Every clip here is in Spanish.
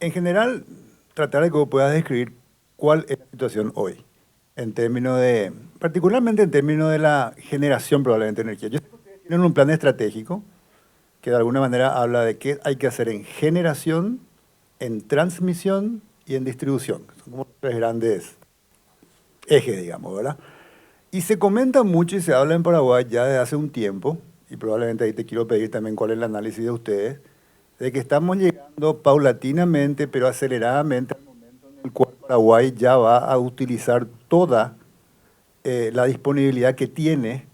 En general, tratar de que vos puedas describir cuál es la situación hoy, en términos de, particularmente en términos de la generación probablemente de energía. Yo sé que ustedes tienen un plan estratégico que de alguna manera habla de qué hay que hacer en generación, en transmisión y en distribución. Son como tres grandes ejes, digamos, ¿verdad? Y se comenta mucho y se habla en Paraguay ya desde hace un tiempo, y probablemente ahí te quiero pedir también cuál es el análisis de ustedes, de que estamos llegando paulatinamente, pero aceleradamente, al momento en el cual Paraguay ya va a utilizar toda la disponibilidad que tiene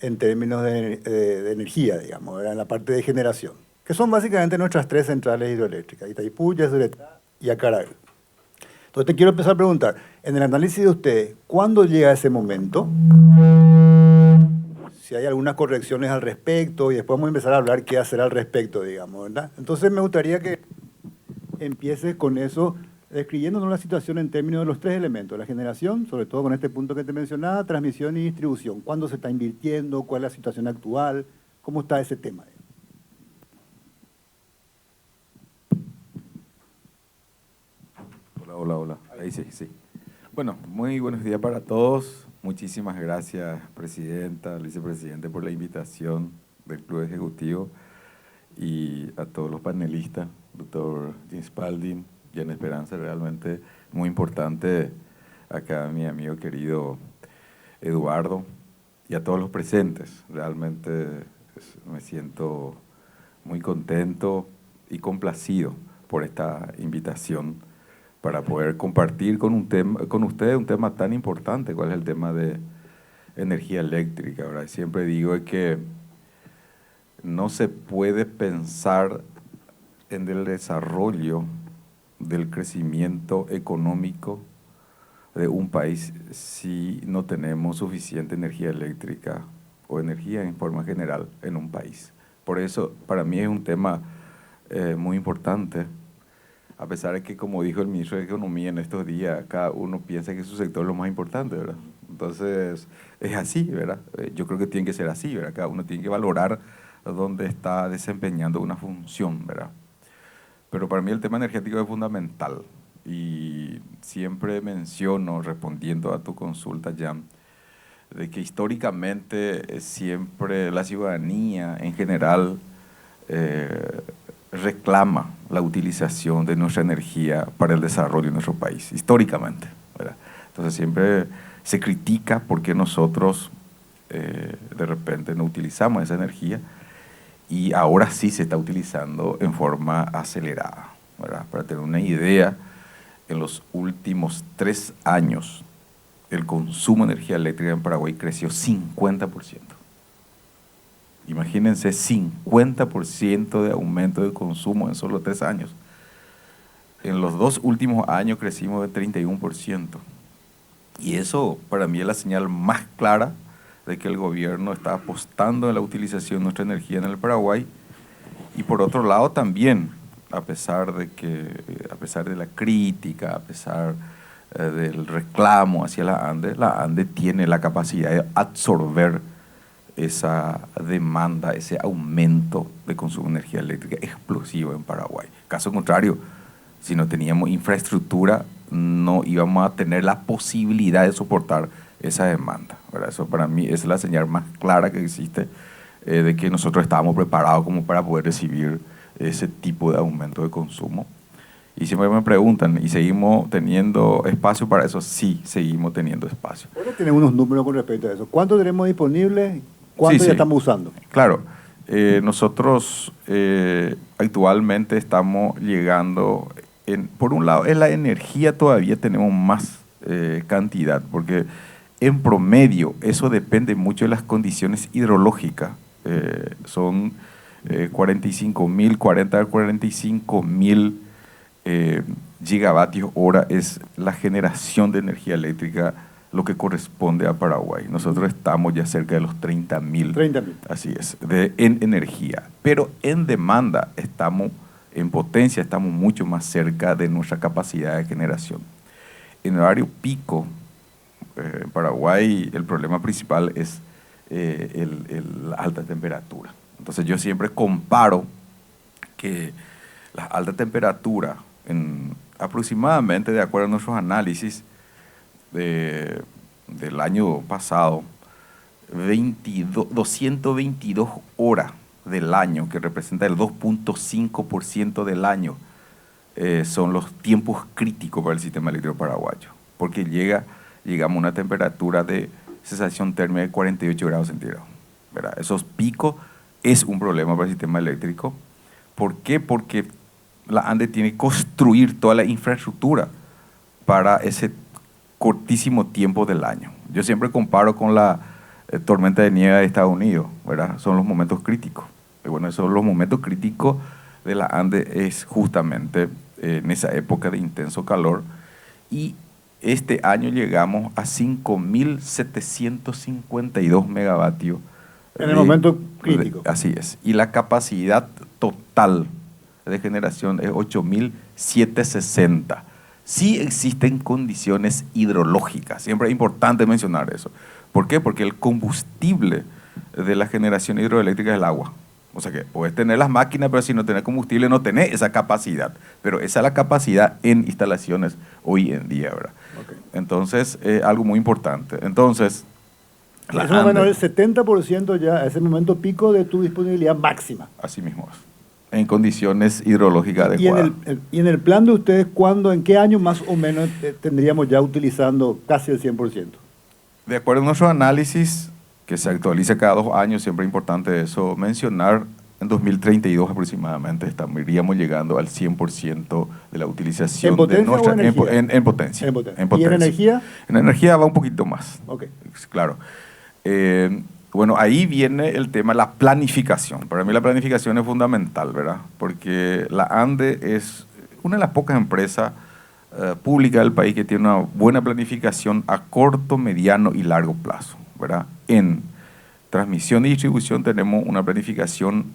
en términos de energía, digamos, ¿verdad? En la parte de generación, que son básicamente nuestras tres centrales hidroeléctricas, Itaipú, Yacyretá y Acaragua. Entonces te quiero empezar a preguntar, en el análisis de ustedes, ¿cuándo llega ese momento? Si hay algunas correcciones al respecto y después vamos a empezar a hablar qué hacer al respecto, digamos, ¿verdad? Entonces me gustaría que empieces con eso, describiéndonos la situación en términos de los tres elementos, la generación, sobre todo con este punto que te mencionaba, transmisión y distribución. ¿Cuándo se está invirtiendo? ¿Cuál es la situación actual? ¿Cómo está ese tema? Hola, hola, hola. Ahí sí, sí. Bueno, muy buenos días para todos. Muchísimas gracias, presidenta, vicepresidente, por la invitación del Club Ejecutivo y a todos los panelistas, doctor Jim Spalding, Jan Esperanza, realmente muy importante acá mi amigo querido Eduardo y a todos los presentes. Realmente me siento muy contento y complacido por esta invitación para poder compartir con ustedes un tema tan importante, cuál es el tema de energía eléctrica, ¿verdad? Siempre digo que no se puede pensar en el desarrollo del crecimiento económico de un país si no tenemos suficiente energía eléctrica o energía en forma general en un país. Por eso, para mí es un tema muy importante, a pesar de que, como dijo el ministro de Economía en estos días, cada uno piensa que su sector es lo más importante, ¿verdad? Entonces, es así, ¿verdad? Yo creo que tiene que ser así, ¿verdad? Cada uno tiene que valorar dónde está desempeñando una función, ¿verdad? Pero para mí el tema energético es fundamental y siempre menciono, respondiendo a tu consulta, Jan, de que históricamente siempre la ciudadanía en general eh, reclama la utilización de nuestra energía para el desarrollo de nuestro país, históricamente, ¿verdad? Entonces siempre se critica por qué nosotros de repente no utilizamos esa energía y ahora sí se está utilizando en forma acelerada, ¿verdad? Para tener una idea, en los últimos 3 años el consumo de energía eléctrica en Paraguay creció 50%. Imagínense 50% de aumento de consumo en solo 3 años. En los 2 últimos años crecimos de 31%. Y eso para mí es la señal más clara de que el gobierno está apostando en la utilización de nuestra energía en el Paraguay. Y por otro lado también, a pesar de la crítica, a pesar del reclamo hacia la ANDE tiene la capacidad de absorber esa demanda, ese aumento de consumo de energía eléctrica explosivo en Paraguay. Caso contrario, si no teníamos infraestructura, no íbamos a tener la posibilidad de soportar esa demanda, ¿verdad? Eso para mí es la señal más clara que existe de que nosotros estábamos preparados como para poder recibir ese tipo de aumento de consumo. Y siempre me preguntan, ¿y seguimos teniendo espacio para eso? Sí, seguimos teniendo espacio. Ahora tenemos unos números con respecto a eso. ¿Cuánto tenemos disponible? Sí, ¿Cuánto ya sí, estamos usando? claro. Nosotros actualmente estamos llegando, por un lado, en la energía todavía tenemos más cantidad, porque en promedio eso depende mucho de las condiciones hidrológicas. Son 45.000, 40 a 45.000 gigavatios hora es la generación de energía eléctrica, lo que corresponde a Paraguay. Nosotros estamos ya cerca de los 30.000, 30.000. así es, en energía. Pero en demanda estamos, en potencia estamos mucho más cerca de nuestra capacidad de generación. En horario pico, en Paraguay el problema principal es la alta temperatura. Entonces yo siempre comparo que la alta temperatura Aproximadamente, de acuerdo a nuestros análisis del año pasado, 222 horas del año, que representa el 2.5% del año, son los tiempos críticos para el sistema eléctrico paraguayo, porque llegamos a una temperatura de sensación térmica de 48 grados centígrados, ¿verdad? Esos picos es un problema para el sistema eléctrico. ¿Por qué? Porque la ANDE tiene que construir toda la infraestructura para ese cortísimo tiempo del año. Yo siempre comparo con la tormenta de nieve de Estados Unidos, ¿verdad? Son los momentos críticos. Y bueno, esos son los momentos críticos de la ANDE, es justamente en esa época de intenso calor. Y este año llegamos a 5.752 megavatios. En el momento crítico. Así es. Y la capacidad total de generación es 8.760. Sí existen condiciones hidrológicas, siempre es importante mencionar eso. ¿Por qué? Porque el combustible de la generación hidroeléctrica es el agua. O sea que puedes tener las máquinas, pero si no tenés combustible no tenés esa capacidad. Pero esa es la capacidad en instalaciones hoy en día, ¿verdad? Okay. Entonces, algo muy importante. Entonces, en ese momento el 70% ya, ese momento pico de tu disponibilidad máxima. Así mismo es. En condiciones hidrológicas adecuadas. ¿Y en el plan de ustedes, cuándo, en qué año más o menos tendríamos ya utilizando casi el 100%? De acuerdo a nuestro análisis, que se actualiza cada 2 años, siempre es importante eso mencionar, en 2032 aproximadamente estaríamos llegando al 100% de la utilización. ¿En potencia de nuestra, o energía? En potencia. En potencia. En potencia. ¿Y en energía? En energía va un poquito más. Okay. Claro. Bueno, ahí viene el tema de la planificación. Para mí la planificación es fundamental, ¿verdad? Porque la ANDE es una de las pocas empresas públicas del país que tiene una buena planificación a corto, mediano y largo plazo, ¿verdad? En transmisión y distribución tenemos una planificación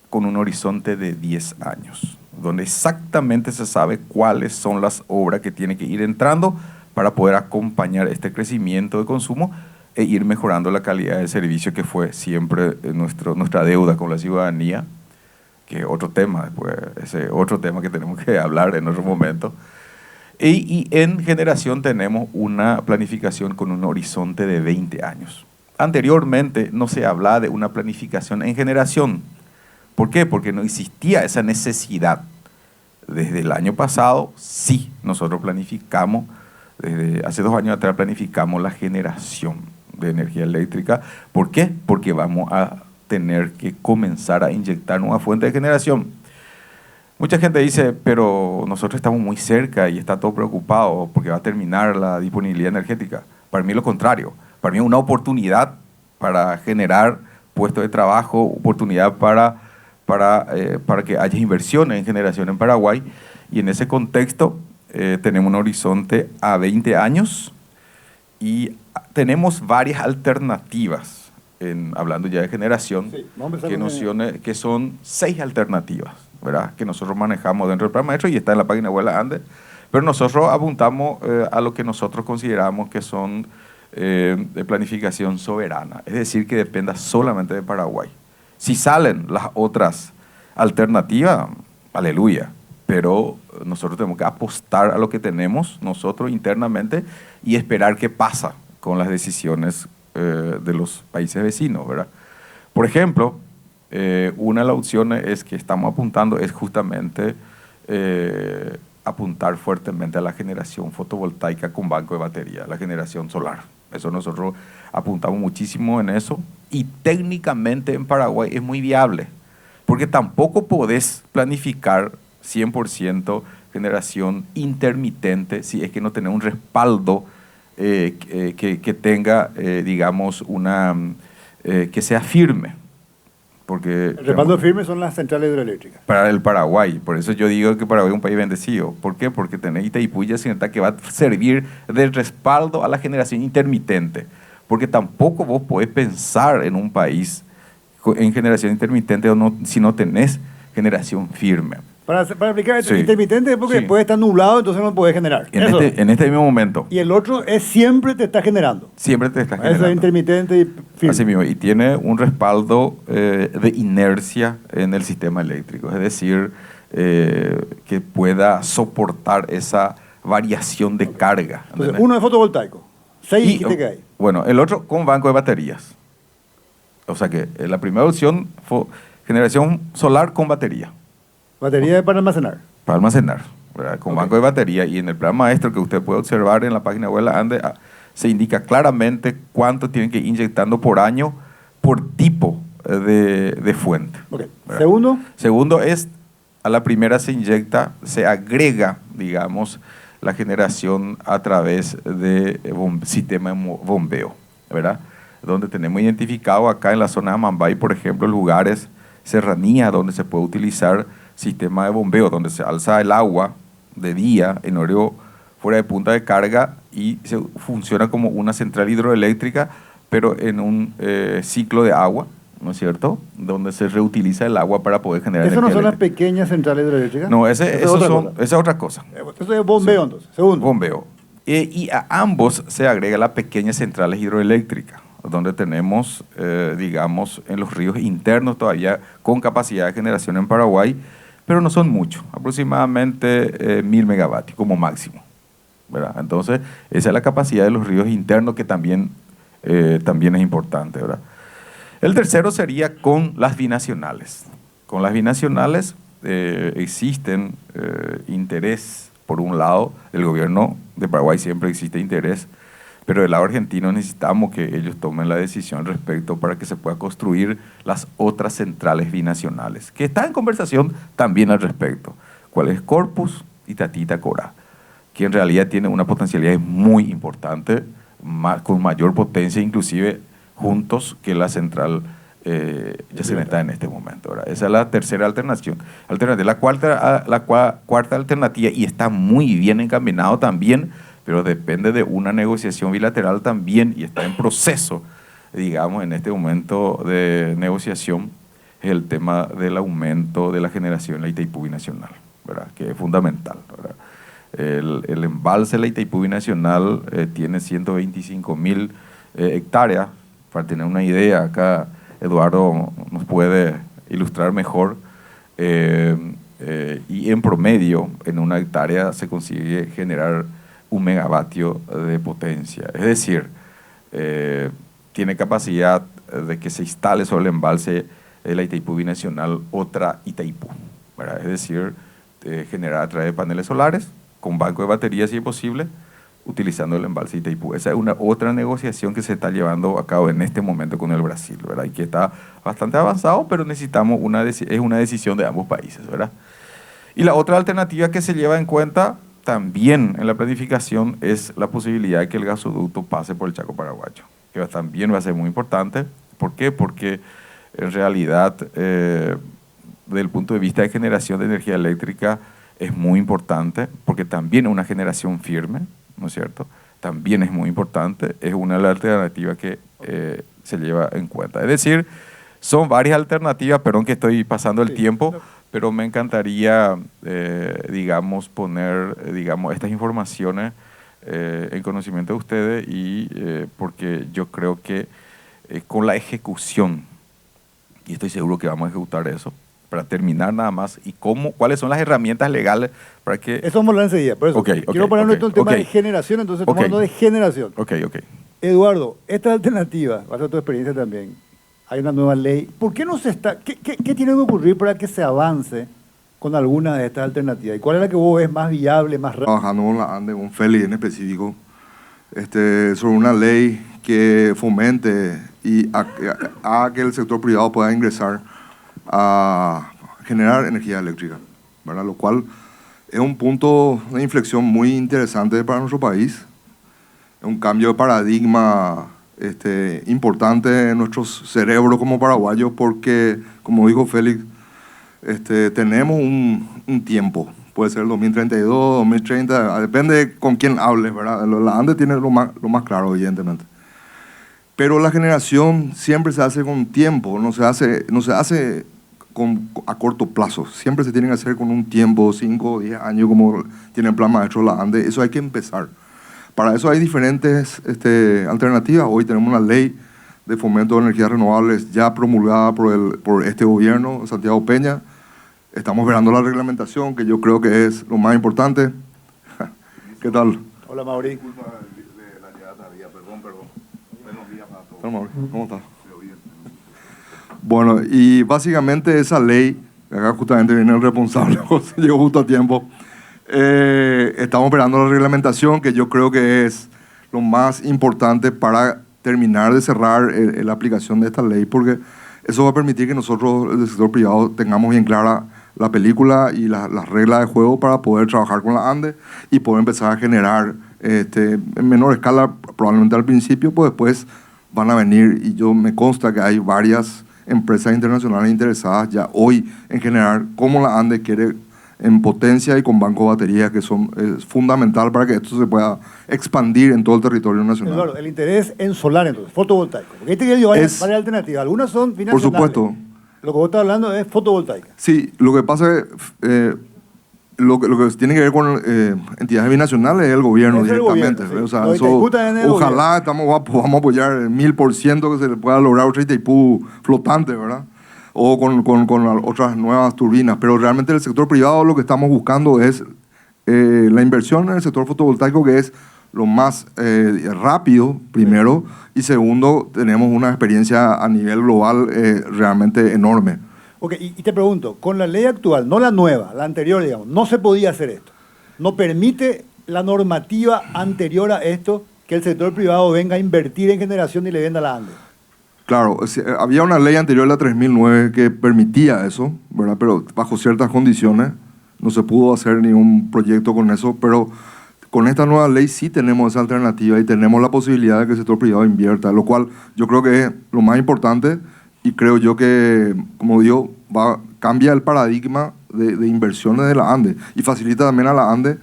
con un horizonte de 10 años, donde exactamente se sabe cuáles son las obras que tienen que ir entrando para poder acompañar este crecimiento de consumo e ir mejorando la calidad del servicio, que fue siempre nuestra deuda con la ciudadanía, que es otro tema, después, ese otro tema que tenemos que hablar en otro momento. Y en generación tenemos una planificación con un horizonte de 20 años. Anteriormente no se hablaba de una planificación en generación. ¿Por qué? Porque no existía esa necesidad. Desde el año pasado, sí, nosotros planificamos, desde hace 2 años atrás planificamos la generación de energía eléctrica. ¿Por qué? Porque vamos a tener que comenzar a inyectar nuevas fuentes de generación. Mucha gente dice, pero nosotros estamos muy cerca y está todo preocupado porque va a terminar la disponibilidad energética. Para mí lo contrario. Para mí es una oportunidad para generar puestos de trabajo, oportunidad para que haya inversión en generación en Paraguay. Y en ese contexto tenemos un horizonte a 20 años y tenemos varias alternativas, hablando ya de generación, sí, que son 6 alternativas, ¿verdad? Que nosotros manejamos dentro del plan maestro y está en la página web de la ANDE, pero nosotros apuntamos a lo que nosotros consideramos que son de planificación soberana, es decir, que dependa solamente de Paraguay. Si salen las otras alternativas, aleluya, pero nosotros tenemos que apostar a lo que tenemos nosotros internamente y esperar qué pasa con las decisiones de los países vecinos, ¿verdad? Por ejemplo, una de las opciones es que estamos apuntando es justamente apuntar fuertemente a la generación fotovoltaica con banco de batería, la generación solar. Eso nosotros apuntamos muchísimo en eso y técnicamente en Paraguay es muy viable, porque tampoco podés planificar 100% generación intermitente si es que no tenés un respaldo que tenga, digamos, que sea firme. Porque, el respaldo firme son las centrales hidroeléctricas. Para el Paraguay, por eso yo digo que Paraguay es un país bendecido. ¿Por qué? Porque tenés Itaipú y Yacyretá que va a servir de respaldo a la generación intermitente. Porque tampoco vos podés pensar en un país en generación intermitente si no tenés generación firme. Para aplicar intermitente es porque después está nublado, entonces no podés generar. En este mismo momento. Y el otro es siempre te está generando. Siempre te está generando. Eso es intermitente y firme. Así mismo, y tiene un respaldo de inercia en el sistema eléctrico. Es decir, que pueda soportar esa variación de carga. Entonces, ¿entendés? uno es fotovoltaico. 6 Y, dijiste que hay. bueno, el otro con banco de baterías. O sea que la primera opción fue generación solar con batería, Batería para almacenar. para almacenar, ¿verdad? Con Ok. banco de batería. Y en el plan maestro que usted puede observar en la página web de la ANDE, se indica claramente cuánto tienen que ir inyectando por año por tipo de fuente. Ok. ¿verdad? Segundo, Segundo es, a la primera se inyecta, se agrega, digamos, la generación a través de sistema de bombeo, ¿verdad? Donde tenemos identificado acá en la zona de Amambay, por ejemplo, lugares, serranía, donde se puede utilizar sistema de bombeo, donde se alza el agua de día en horario fuera de punta de carga y se funciona como una central hidroeléctrica, pero en un ciclo de agua, ¿no es cierto? Donde se reutiliza el agua para poder generar ¿eso no energía son las eléctrica. pequeñas centrales hidroeléctricas? No, Eso es esos otra son, cosa. esa es otra cosa. Eso es bombeo, entonces. Segundo. Bombeo. Y a ambos se agrega las pequeñas centrales hidroeléctricas, donde tenemos, digamos, en los ríos internos todavía con capacidad de generación en Paraguay, pero no son muchos, aproximadamente 1000 megavatios como máximo, ¿verdad? Entonces, esa es la capacidad de los ríos internos que también es importante, ¿verdad? El tercero sería con las binacionales. Con las binacionales existen interés, por un lado, del gobierno de Paraguay siempre existe interés, pero del lado argentino necesitamos que ellos tomen la decisión respecto para que se pueda construir las otras centrales binacionales, que está en conversación también al respecto, cuál es Corpus y Tatita Corá, que en realidad tiene una potencialidad muy importante, con mayor potencia inclusive juntos que la central Yacyretá en este momento, ¿verdad? Esa es la tercera alternativa. La cuarta alternativa, y está muy bien encaminado también, pero depende de una negociación bilateral también, y está en proceso, digamos, en este momento de negociación, es el tema del aumento de la generación en la Itaipú binacional, ¿verdad? Que es fundamental, ¿verdad? El embalse de la Itaipú binacional tiene 125.000 hectáreas. Para tener una idea, acá Eduardo nos puede ilustrar mejor, y en promedio en una hectárea se consigue generar 1 megavatio de potencia. Es decir, tiene capacidad de que se instale sobre el embalse de la Itaipú binacional otra Itaipú, ¿verdad? Es decir, generar a través de paneles solares, con banco de baterías si es posible, utilizando el embalse Itaipú. Esa es otra negociación que se está llevando a cabo en este momento con el Brasil, ¿verdad? Y que está bastante avanzado, pero necesitamos es una decisión de ambos países, ¿verdad? Y la otra alternativa que se lleva en cuenta también en la planificación es la posibilidad de que el gasoducto pase por el Chaco paraguayo, que también va a ser muy importante. ¿Por qué? Porque en realidad, desde el punto de vista de generación de energía eléctrica, es muy importante, porque también es una generación firme, ¿no es cierto? También es muy importante, es una de las alternativas que se lleva en cuenta. Es decir, son varias alternativas, perdón que estoy pasando el tiempo, pero me encantaría, digamos, poner, digamos, estas informaciones en conocimiento de ustedes, y porque yo creo que con la ejecución, y estoy seguro que vamos a ejecutar eso, para terminar nada más, y cuáles son las herramientas legales para que... Eso vamos a hablar enseguida. Por eso, quiero poner el tema de generación, entonces estamos hablando de generación. Ok. Eduardo, esta alternativa, vas a tu experiencia también, hay una nueva ley. ¿Por qué no se está, qué tiene que ocurrir para que se avance con alguna de estas alternativas? ¿Y cuál es la que vos ves más viable, más rápida? Trabajando con la ANDE, con Félix en específico, sobre una ley que fomente y haga que el sector privado pueda ingresar a generar energía eléctrica, ¿verdad? Lo cual es un punto de inflexión muy interesante para nuestro país. Es un cambio de paradigma importante en nuestros cerebros como paraguayos, porque, como dijo Félix, tenemos un tiempo, puede ser el 2032, 2030, depende con quién hables, ¿verdad? La ANDE tiene lo más claro, evidentemente. Pero la generación siempre se hace con tiempo, no se hace a corto plazo. Siempre se tiene que hacer con un tiempo, 5 o 10 años, como tiene el plan maestro la ANDE. Eso hay que empezar. Para eso hay diferentes alternativas. Hoy tenemos una ley de fomento de energías renovables ya promulgada por este gobierno, Santiago Peña, Estamos esperando la reglamentación, que yo creo que es lo más importante. ¿Qué tal? Hola, Mauri. Disculpa de la llegada tardía, perdón. Buenos días para todos. Hola, Mauri, ¿cómo estás? Bueno, y básicamente esa ley, acá justamente viene el responsable, José llegó justo a tiempo. Estamos esperando la reglamentación, que yo creo que es lo más importante para terminar de cerrar la aplicación de esta ley, porque eso va a permitir que nosotros, el sector privado, tengamos bien clara la película y las reglas de juego para poder trabajar con la ANDE y poder empezar a generar en menor escala, probablemente al principio, pues después van a venir, y yo me consta que hay varias empresas internacionales interesadas ya hoy en generar como la ANDE quiere, en potencia y con banco de baterías, que es fundamental para que esto se pueda expandir en todo el territorio nacional. Eduardo, el interés en solar, entonces, fotovoltaico. Porque ahí te dio varias alternativas. Algunas son binacionales. Por supuesto. Lo que vos estás hablando es fotovoltaica. Sí, lo que pasa es lo que tiene que ver con entidades binacionales es el gobierno directamente. Gobierno, sí. O sea, eso, ojalá vamos a apoyar el 1000% que se le pueda lograr otra Itaipú flotante, ¿verdad? O con otras nuevas turbinas. Pero realmente el sector privado lo que estamos buscando es la inversión en el sector fotovoltaico, que es lo más rápido, primero, y segundo, tenemos una experiencia a nivel global realmente enorme. Ok, y te pregunto, con la ley actual, no la nueva, la anterior, digamos, no se podía hacer esto. ¿No permite la normativa anterior a esto que el sector privado venga a invertir en generación y le venda a la ANDE? Claro, había una ley anterior, la 3009, que permitía eso, ¿verdad? Pero bajo ciertas condiciones. No se pudo hacer ningún proyecto con eso, pero con esta nueva ley sí tenemos esa alternativa y tenemos la posibilidad de que el sector privado invierta, lo cual yo creo que es lo más importante, y creo yo que, como digo, cambia el paradigma de inversiones de la ANDE y facilita también a la ANDE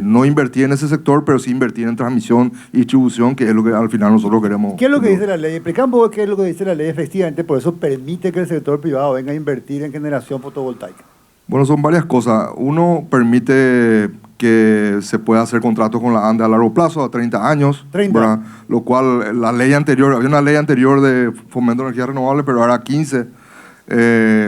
no invertir en ese sector, pero sí invertir en transmisión y distribución, que es lo que al final nosotros queremos. ¿Qué es lo que dice la ley? Explica un poco qué es lo que dice la ley, efectivamente, por eso permite que el sector privado venga a invertir en generación fotovoltaica. Bueno, son varias cosas. Uno, permite que se pueda hacer contratos con la ANDE a largo plazo, a 30 años. 30. ¿Verdad? Lo cual, la ley anterior, había una ley anterior de fomento de energía renovable, pero era 15,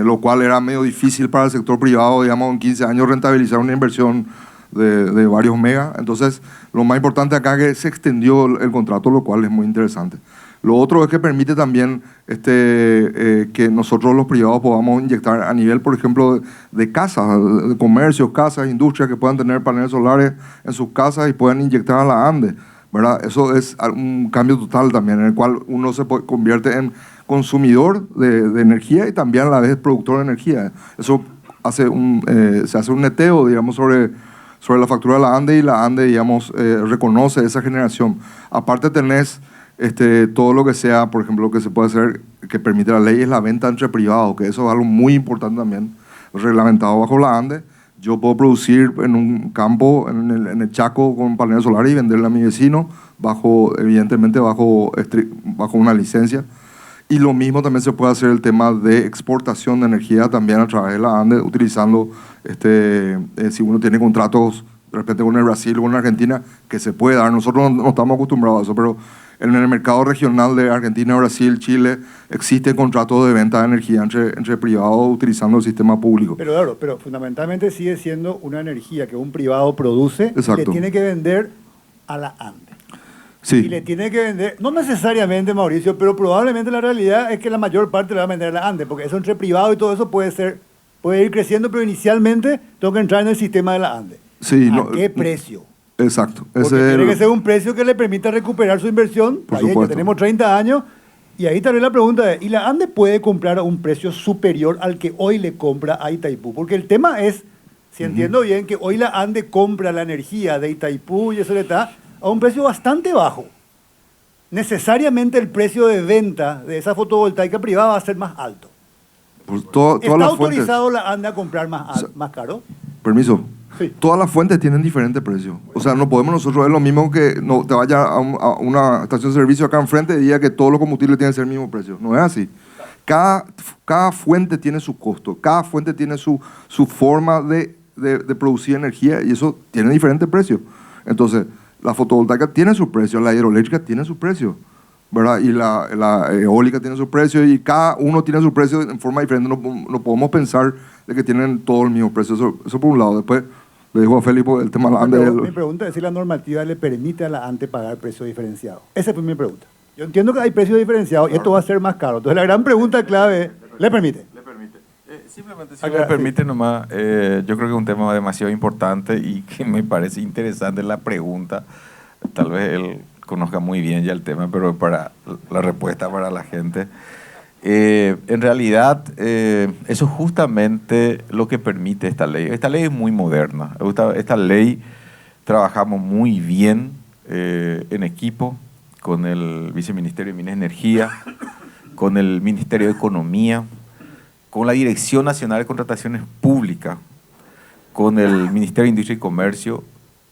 lo cual era medio difícil para el sector privado, digamos, en 15 años rentabilizar una inversión de varios megas. Entonces, lo más importante acá es que se extendió el contrato, lo cual es muy interesante. Lo otro es que permite también que nosotros los privados podamos inyectar a nivel, por ejemplo, de casas, de comercios, casas, industrias que puedan tener paneles solares en sus casas y puedan inyectar a la ANDE, ¿verdad? Eso es un cambio total también, en el cual uno se convierte en consumidor de energía y también a la vez productor de energía. Eso se hace un neteo, digamos, sobre la factura de la ANDE, y la ANDE, digamos, reconoce esa generación. Aparte tenés todo lo que sea, por ejemplo, lo que se puede hacer, que permite la ley, es la venta entre privados, que eso es algo muy importante también, reglamentado bajo la ANDE. Yo puedo producir en un campo, en el Chaco, con paneles solares y venderle a mi vecino, evidentemente bajo una licencia. Y lo mismo también se puede hacer el tema de exportación de energía también a través de la ANDE, utilizando, si uno tiene contratos de repente con el Brasil o con Argentina, que se puede dar. Nosotros no estamos acostumbrados a eso, pero en el mercado regional de Argentina, Brasil, Chile, existen contratos de venta de energía entre privados utilizando el sistema público. Pero claro, pero fundamentalmente sigue siendo una energía que un privado produce. Exacto. Y le tiene que vender a la ANDE. Sí. Y le tiene que vender, no necesariamente, Mauricio, pero probablemente la realidad es que la mayor parte le va a vender a la ANDE, porque eso entre privado y todo eso puede ir creciendo, pero inicialmente tengo que entrar en el sistema de la ANDE. Sí, ¿A qué precio? Exacto. Porque tiene que ser un precio que le permita recuperar su inversión. Por Ahí ya supuesto. tenemos 30 años. Y ahí también la pregunta es, ¿y la ANDE puede comprar a un precio superior al que hoy le compra a Itaipú? Porque el tema es, si entiendo bien, que hoy la ANDE compra la energía de Itaipú y eso le está a un precio bastante bajo. Necesariamente el precio de venta de esa fotovoltaica privada va a ser más alto. Pues todas ¿Está las autorizado fuentes, la ANDE a comprar más caro? permiso, Sí. todas las fuentes tienen diferentes precios. O sea, no podemos nosotros, es lo mismo que no te vaya a una estación de servicio acá enfrente y diga que todos los combustibles tienen que ser el mismo precio. No es así. Cada fuente tiene su costo, cada fuente tiene su forma de producir energía, y eso tiene diferentes precios. Entonces, la fotovoltaica tiene su precio, la hidroeléctrica tiene su precio, ¿verdad? Y la eólica tiene su precio, y cada uno tiene su precio en forma diferente. No podemos pensar de que tienen todo el mismo precio. Eso por un lado. Después le digo a Felipe el tema de la ANDE. Mi pregunta es si la normativa le permite a la ANTE pagar precio diferenciado. Esa fue mi pregunta. Yo entiendo que hay precios diferenciados y esto va a ser más caro. Entonces la gran pregunta clave es, ¿le permite? Le permite. Simplemente si me permite nomás, yo creo que es un tema demasiado importante y que me parece interesante la pregunta. Tal vez él conozca muy bien ya el tema, pero para la respuesta para la gente. En realidad, eso es justamente lo que permite esta ley. Esta ley es muy moderna. Esta ley trabajamos muy bien en equipo con el Viceministerio de Minas y Energía, con el Ministerio de Economía, con la Dirección Nacional de Contrataciones Públicas, con el Ministerio de Industria y Comercio,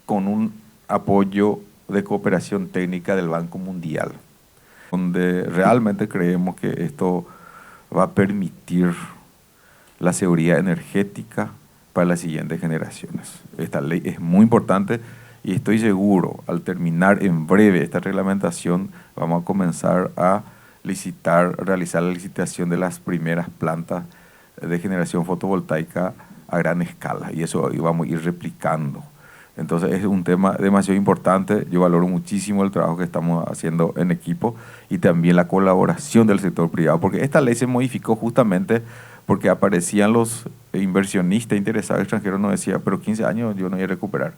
con un apoyo de cooperación técnica del Banco Mundial, donde realmente creemos que esto va a permitir la seguridad energética para las siguientes generaciones. Esta ley es muy importante y estoy seguro, al terminar en breve esta reglamentación, vamos a comenzar a realizar la licitación de las primeras plantas de generación fotovoltaica a gran escala, y eso vamos a ir replicando. Entonces es un tema demasiado importante. Yo valoro muchísimo el trabajo que estamos haciendo en equipo y también la colaboración del sector privado, porque esta ley se modificó justamente porque aparecían los inversionistas interesados extranjeros, nos decía, pero 15 años yo no voy a recuperar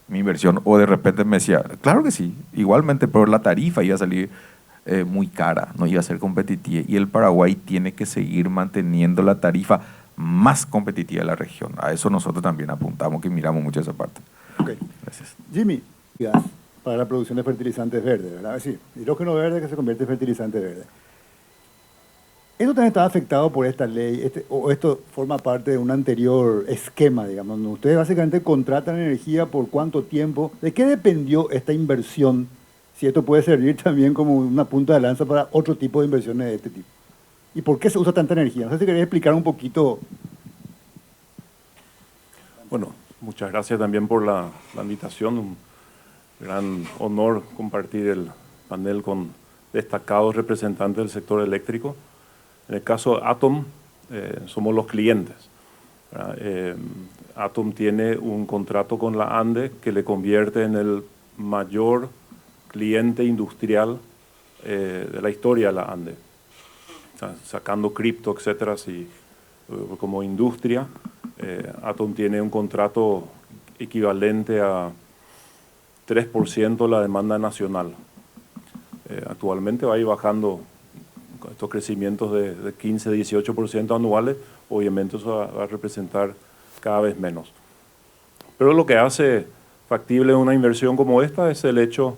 mi inversión, o de repente me decía, claro que sí, igualmente, pero la tarifa iba a salir muy cara, no iba a ser competitiva, y el Paraguay tiene que seguir manteniendo la tarifa más competitiva de la región. A eso nosotros también apuntamos, que miramos mucho esa parte. Ok. Gracias. Jimmy, gas para la producción de fertilizantes verdes, ¿verdad? Sí, hidrógeno verde que se convierte en fertilizante verde. ¿Esto también está afectado por esta ley o esto forma parte de un anterior esquema, digamos? Ustedes básicamente contratan energía por cuánto tiempo. ¿De qué dependió esta inversión? Si esto puede servir también como una punta de lanza para otro tipo de inversiones de este tipo. ¿Y por qué se usa tanta energía? No sé si queréis explicar un poquito. Bueno, muchas gracias también por la invitación. Un gran honor compartir el panel con destacados representantes del sector eléctrico. En el caso de Atom, somos los clientes. Atom tiene un contrato con la ANDE que le convierte en el mayor cliente industrial de la historia de la ANDE. Sacando cripto, etcétera, como industria, Atom tiene un contrato equivalente a 3% de la demanda nacional. Actualmente va a ir bajando estos crecimientos de 15-18% anuales, obviamente eso va a representar cada vez menos. Pero lo que hace factible una inversión como esta es el hecho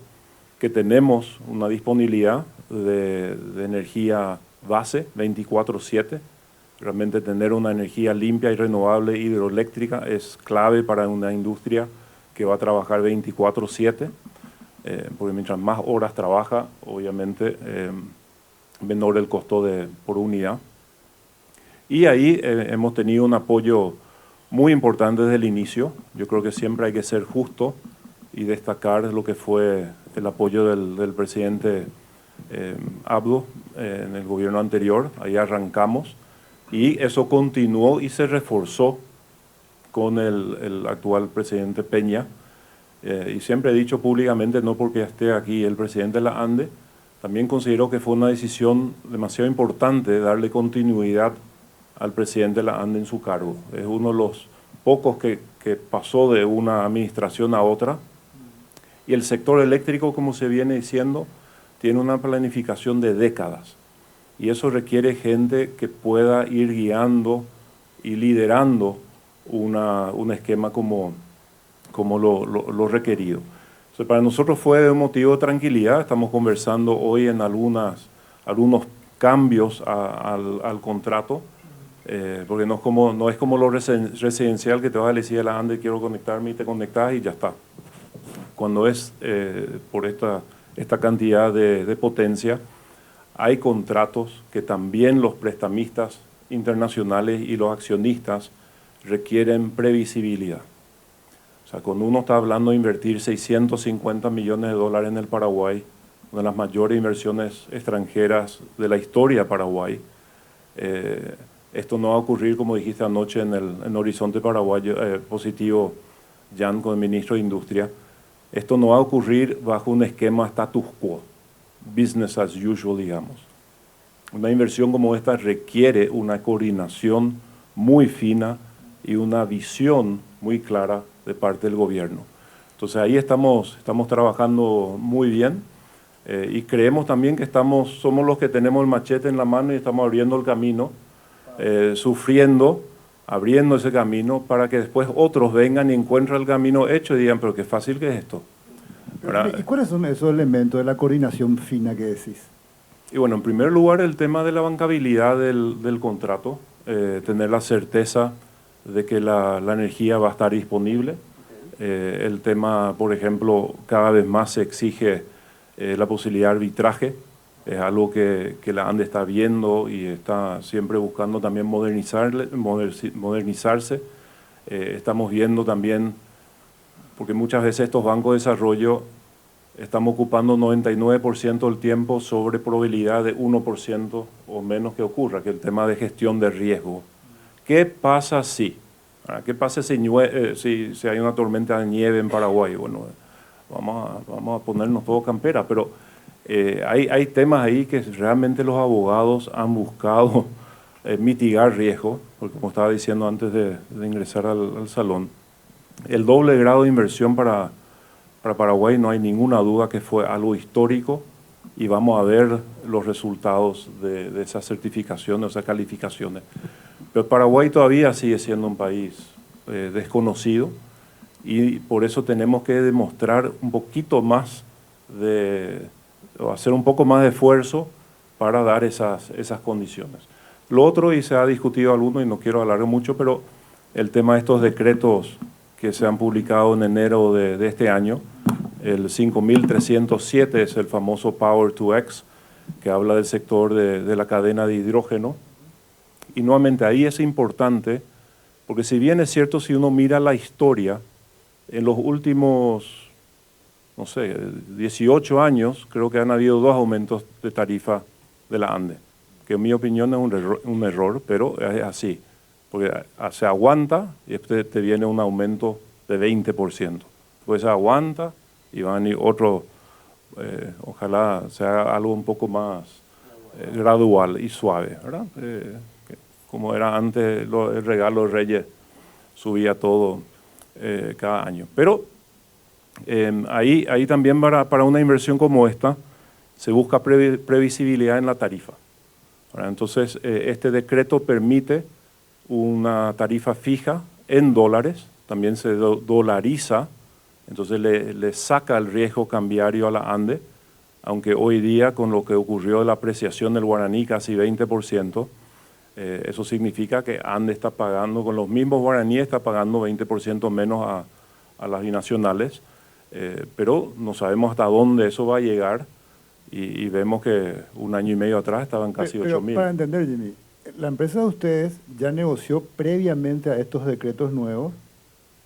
que tenemos una disponibilidad de energía base 24/7. Realmente tener una energía limpia y renovable hidroeléctrica es clave para una industria que va a trabajar 24/7, porque mientras más horas trabaja, obviamente menor el costo por unidad. Y ahí hemos tenido un apoyo muy importante desde el inicio. Yo creo que siempre hay que ser justo y destacar lo que fue el apoyo del presidente Abdo en el gobierno anterior. Ahí arrancamos y eso continuó y se reforzó con el actual presidente Peña. Y siempre he dicho públicamente, no porque esté aquí el presidente de la ANDE, también considero que fue una decisión demasiado importante darle continuidad al presidente de la ANDE en su cargo. Es uno de los pocos que pasó de una administración a otra. Y el sector eléctrico, como se viene diciendo, tiene una planificación de décadas. Y eso requiere gente que pueda ir guiando y liderando un esquema como lo requerido. Entonces, para nosotros fue un motivo de tranquilidad. Estamos conversando hoy en algunos cambios al contrato, porque no es como lo residencial que te vas a decir a la ANDE, quiero conectarme y te conectas y ya está. Cuando es por esta cantidad de potencia, hay contratos que también los prestamistas internacionales y los accionistas requieren previsibilidad. O sea, cuando uno está hablando de invertir 650 millones de dólares en el Paraguay, una de las mayores inversiones extranjeras de la historia de Paraguay, Esto no va a ocurrir, como dijiste anoche, en Horizonte Paraguayo, positivo, Jan, con el ministro de Industria. Esto no va a ocurrir bajo un esquema status quo, business as usual, digamos. Una inversión como esta requiere una coordinación muy fina y una visión muy clara de parte del gobierno. Entonces ahí estamos trabajando muy bien y creemos también que somos los que tenemos el machete en la mano y estamos abriendo el camino, sufriendo, abriendo ese camino para que después otros vengan y encuentren el camino hecho y digan, pero qué fácil que es esto. ¿Y cuáles son esos elementos de la coordinación fina que decís? Y bueno, en primer lugar, el tema de la bancabilidad del contrato, tener la certeza de que la energía va a estar disponible. El tema, por ejemplo, cada vez más se exige la posibilidad de arbitraje. Es algo que la ANDE está viendo y está siempre buscando también modernizarse. Estamos viendo también, porque muchas veces estos bancos de desarrollo estamos ocupando 99% del tiempo sobre probabilidad de 1% o menos que ocurra, que es el tema de gestión de riesgo. ¿Qué pasa si? ¿Qué pasa si hay una tormenta de nieve en Paraguay? Bueno, vamos a ponernos todo campera, pero hay temas ahí que realmente los abogados han buscado mitigar riesgo, porque como estaba diciendo antes de ingresar al salón, el doble grado de inversión para Paraguay no hay ninguna duda que fue algo histórico y vamos a ver los resultados de esas certificaciones, esas calificaciones. Pero Paraguay todavía sigue siendo un país desconocido y por eso tenemos que demostrar un poquito más o hacer un poco más de esfuerzo para dar esas condiciones. Lo otro, y se ha discutido alguno y no quiero hablar mucho, pero el tema de estos decretos que se han publicado en enero de este año, el 5307 es el famoso Power to X, que habla del sector de la cadena de hidrógeno. Y nuevamente ahí es importante, porque si bien es cierto, si uno mira la historia, en los últimos, no sé, 18 años, creo que han habido 2 aumentos de tarifa de la ANDE, que en mi opinión es un error, pero es así, porque se aguanta y después te viene un aumento de 20%. Pues se aguanta y van a venir otro, ojalá sea algo un poco más gradual y suave, ¿verdad? Como era antes el regalo de Reyes, subía todo cada año. Pero ahí también para una inversión como esta se busca previsibilidad en la tarifa, ¿verdad? Entonces este decreto permite una tarifa fija en dólares, también se dolariza, entonces le saca el riesgo cambiario a la ANDE, aunque hoy día con lo que ocurrió de la apreciación del guaraní casi 20%, eso significa que ANDE está pagando, con los mismos guaraníes, está pagando 20% menos a las binacionales, pero no sabemos hasta dónde eso va a llegar y vemos que un año y medio atrás estaban casi 8.000. Para entender, Jimmy, la empresa de ustedes ya negoció previamente a estos decretos nuevos.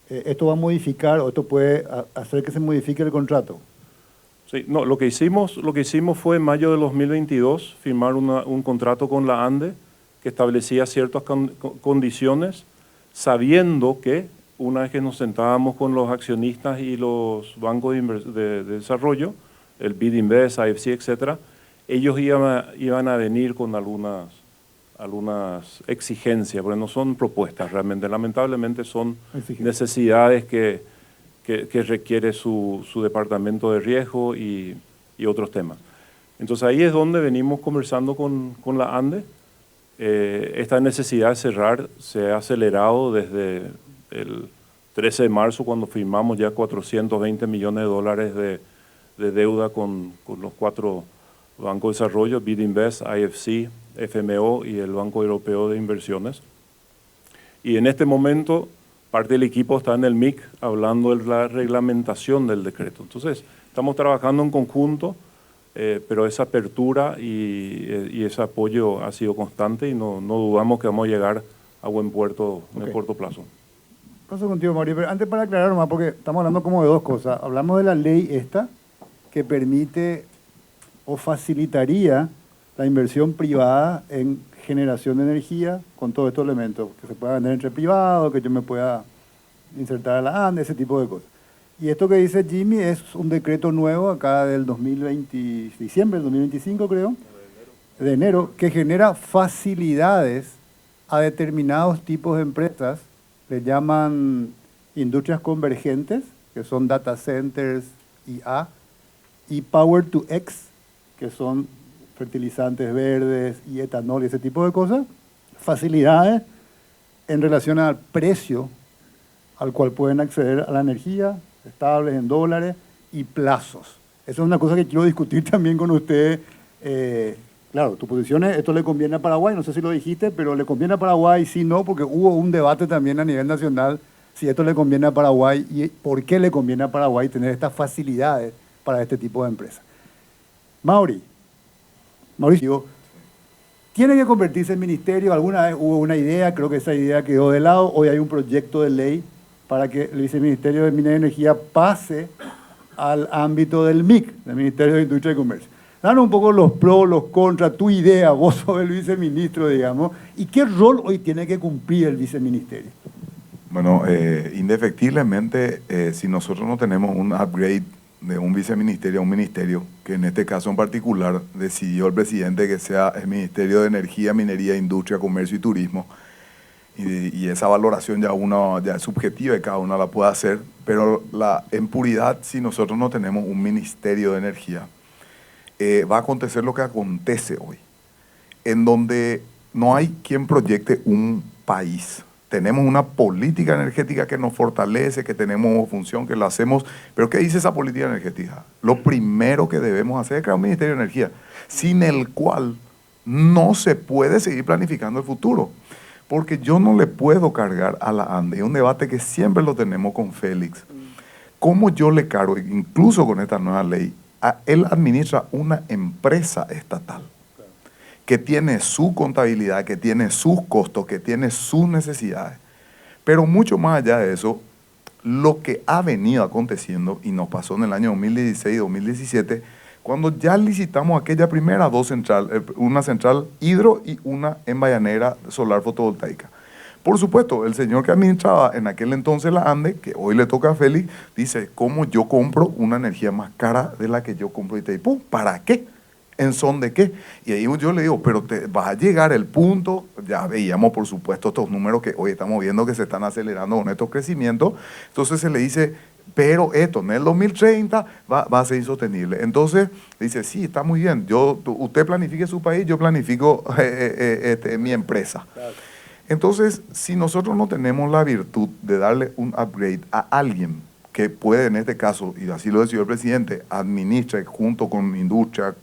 ¿Esto va a modificar o esto puede hacer que se modifique el contrato? Sí, no, lo que hicimos fue en mayo de 2022 firmar un contrato con la ANDE que establecía ciertas condiciones, sabiendo que una vez que nos sentábamos con los accionistas y los bancos de desarrollo, el BID Invest, IFC, etcétera, ellos iban a venir con algunas exigencias, porque no son propuestas realmente, lamentablemente son necesidades que requiere su departamento de riesgo y otros temas. Entonces ahí es donde venimos conversando con la ANDE. Esta necesidad de cerrar se ha acelerado desde el 13 de marzo, cuando firmamos ya 420 millones de dólares de deuda con los 4 bancos de desarrollo, BID Invest, IFC, FMO y el Banco Europeo de Inversiones. Y en este momento parte del equipo está en el MIC hablando de la reglamentación del decreto. Entonces estamos trabajando en conjunto, pero esa apertura y ese apoyo ha sido constante y no dudamos que vamos a llegar a buen puerto en el corto plazo. Paso contigo, Mario, pero antes para aclarar nomás, porque estamos hablando como de 2 cosas. Hablamos de la ley esta, que permite o facilitaría la inversión privada en generación de energía con todos estos elementos, que se pueda vender entre privados, que yo me pueda insertar a la ANDE, ese tipo de cosas. Y esto que dice Jimmy es un decreto nuevo acá del 2020, diciembre del 2025 creo, de enero, que genera facilidades a determinados tipos de empresas, le llaman industrias convergentes, que son data centers, IA, y Power to X, que son fertilizantes verdes y etanol y ese tipo de cosas, facilidades en relación al precio al cual pueden acceder a la energía, estables en dólares y plazos. Esa es una cosa que quiero discutir también con usted. Claro, tu posición es, esto le conviene a Paraguay, no sé si lo dijiste, pero le conviene a Paraguay, sí, no, porque hubo un debate también a nivel nacional si esto le conviene a Paraguay y por qué le conviene a Paraguay tener estas facilidades para este tipo de empresas. Mauricio, tiene que convertirse en ministerio. Alguna vez hubo una idea, creo que esa idea quedó de lado. Hoy hay un proyecto de ley para que el Viceministerio de Minería y Energía pase al ámbito del MIC, del Ministerio de Industria y Comercio. Danos un poco los pros, los contras, tu idea, vos sos el viceministro, digamos, y qué rol hoy tiene que cumplir el viceministerio. Bueno, indefectiblemente, si nosotros no tenemos un upgrade de un viceministerio a un ministerio, que en este caso en particular decidió el presidente que sea el Ministerio de Energía, Minería, Industria, Comercio y Turismo, y esa valoración ya es subjetiva y cada uno la puede hacer, pero en puridad, si nosotros no tenemos un Ministerio de Energía, va a acontecer lo que acontece hoy, en donde no hay quien proyecte un país. Tenemos una política energética que nos fortalece, que tenemos función, que lo hacemos, pero ¿qué dice esa política energética? Lo primero que debemos hacer es crear un Ministerio de Energía, sin el cual no se puede seguir planificando el futuro. Porque yo no le puedo cargar a la ANDE, es un debate que siempre lo tenemos con Félix. ¿Cómo yo le cargo, incluso con esta nueva ley? Él administra una empresa estatal que tiene su contabilidad, que tiene sus costos, que tiene sus necesidades. Pero mucho más allá de eso, lo que ha venido aconteciendo, y nos pasó en el año 2016 y 2017, cuando ya licitamos aquella primera dos centrales, una central hidro y una en Vallanera solar fotovoltaica. Por supuesto, el señor que administraba en aquel entonces la ANDE, que hoy le toca a Félix, dice, ¿cómo yo compro una energía más cara de la que yo compro Itaipú? ¿Para qué? ¿En son de qué? Y ahí yo le digo, pero te vas a llegar el punto, ya veíamos por supuesto estos números que hoy estamos viendo que se están acelerando con estos crecimientos, entonces se le dice, pero esto en el 2030 va a ser insostenible. Entonces dice, sí, está muy bien, usted planifique su país, yo planifico mi empresa. Claro. Entonces, si nosotros no tenemos la virtud de darle un upgrade a alguien que puede, en este caso, y así lo decidió el presidente, administra junto con industria,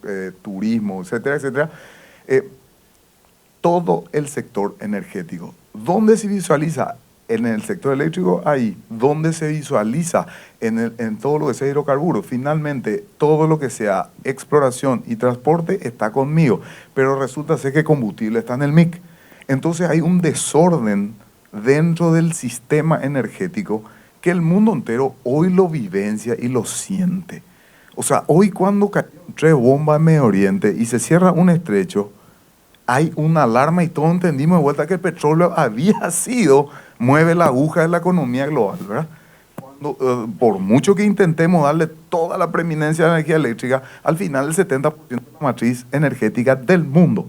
turismo, etcétera, etcétera, todo el sector energético. ¿Dónde se visualiza? En el sector eléctrico, ahí. ¿Dónde se visualiza? En todo lo que sea hidrocarburos. Finalmente, todo lo que sea exploración y transporte está conmigo, pero resulta ser que combustible está en el MIC. Entonces hay un desorden dentro del sistema energético que el mundo entero hoy lo vivencia y lo siente. O sea, hoy cuando caen 3 bombas en Medio Oriente y se cierra un estrecho, hay una alarma y todos entendimos de vuelta que el petróleo había sido, mueve la aguja de la economía global, ¿verdad? Cuando, por mucho que intentemos darle toda la preeminencia a la energía eléctrica, al final el 70% de la matriz energética del mundo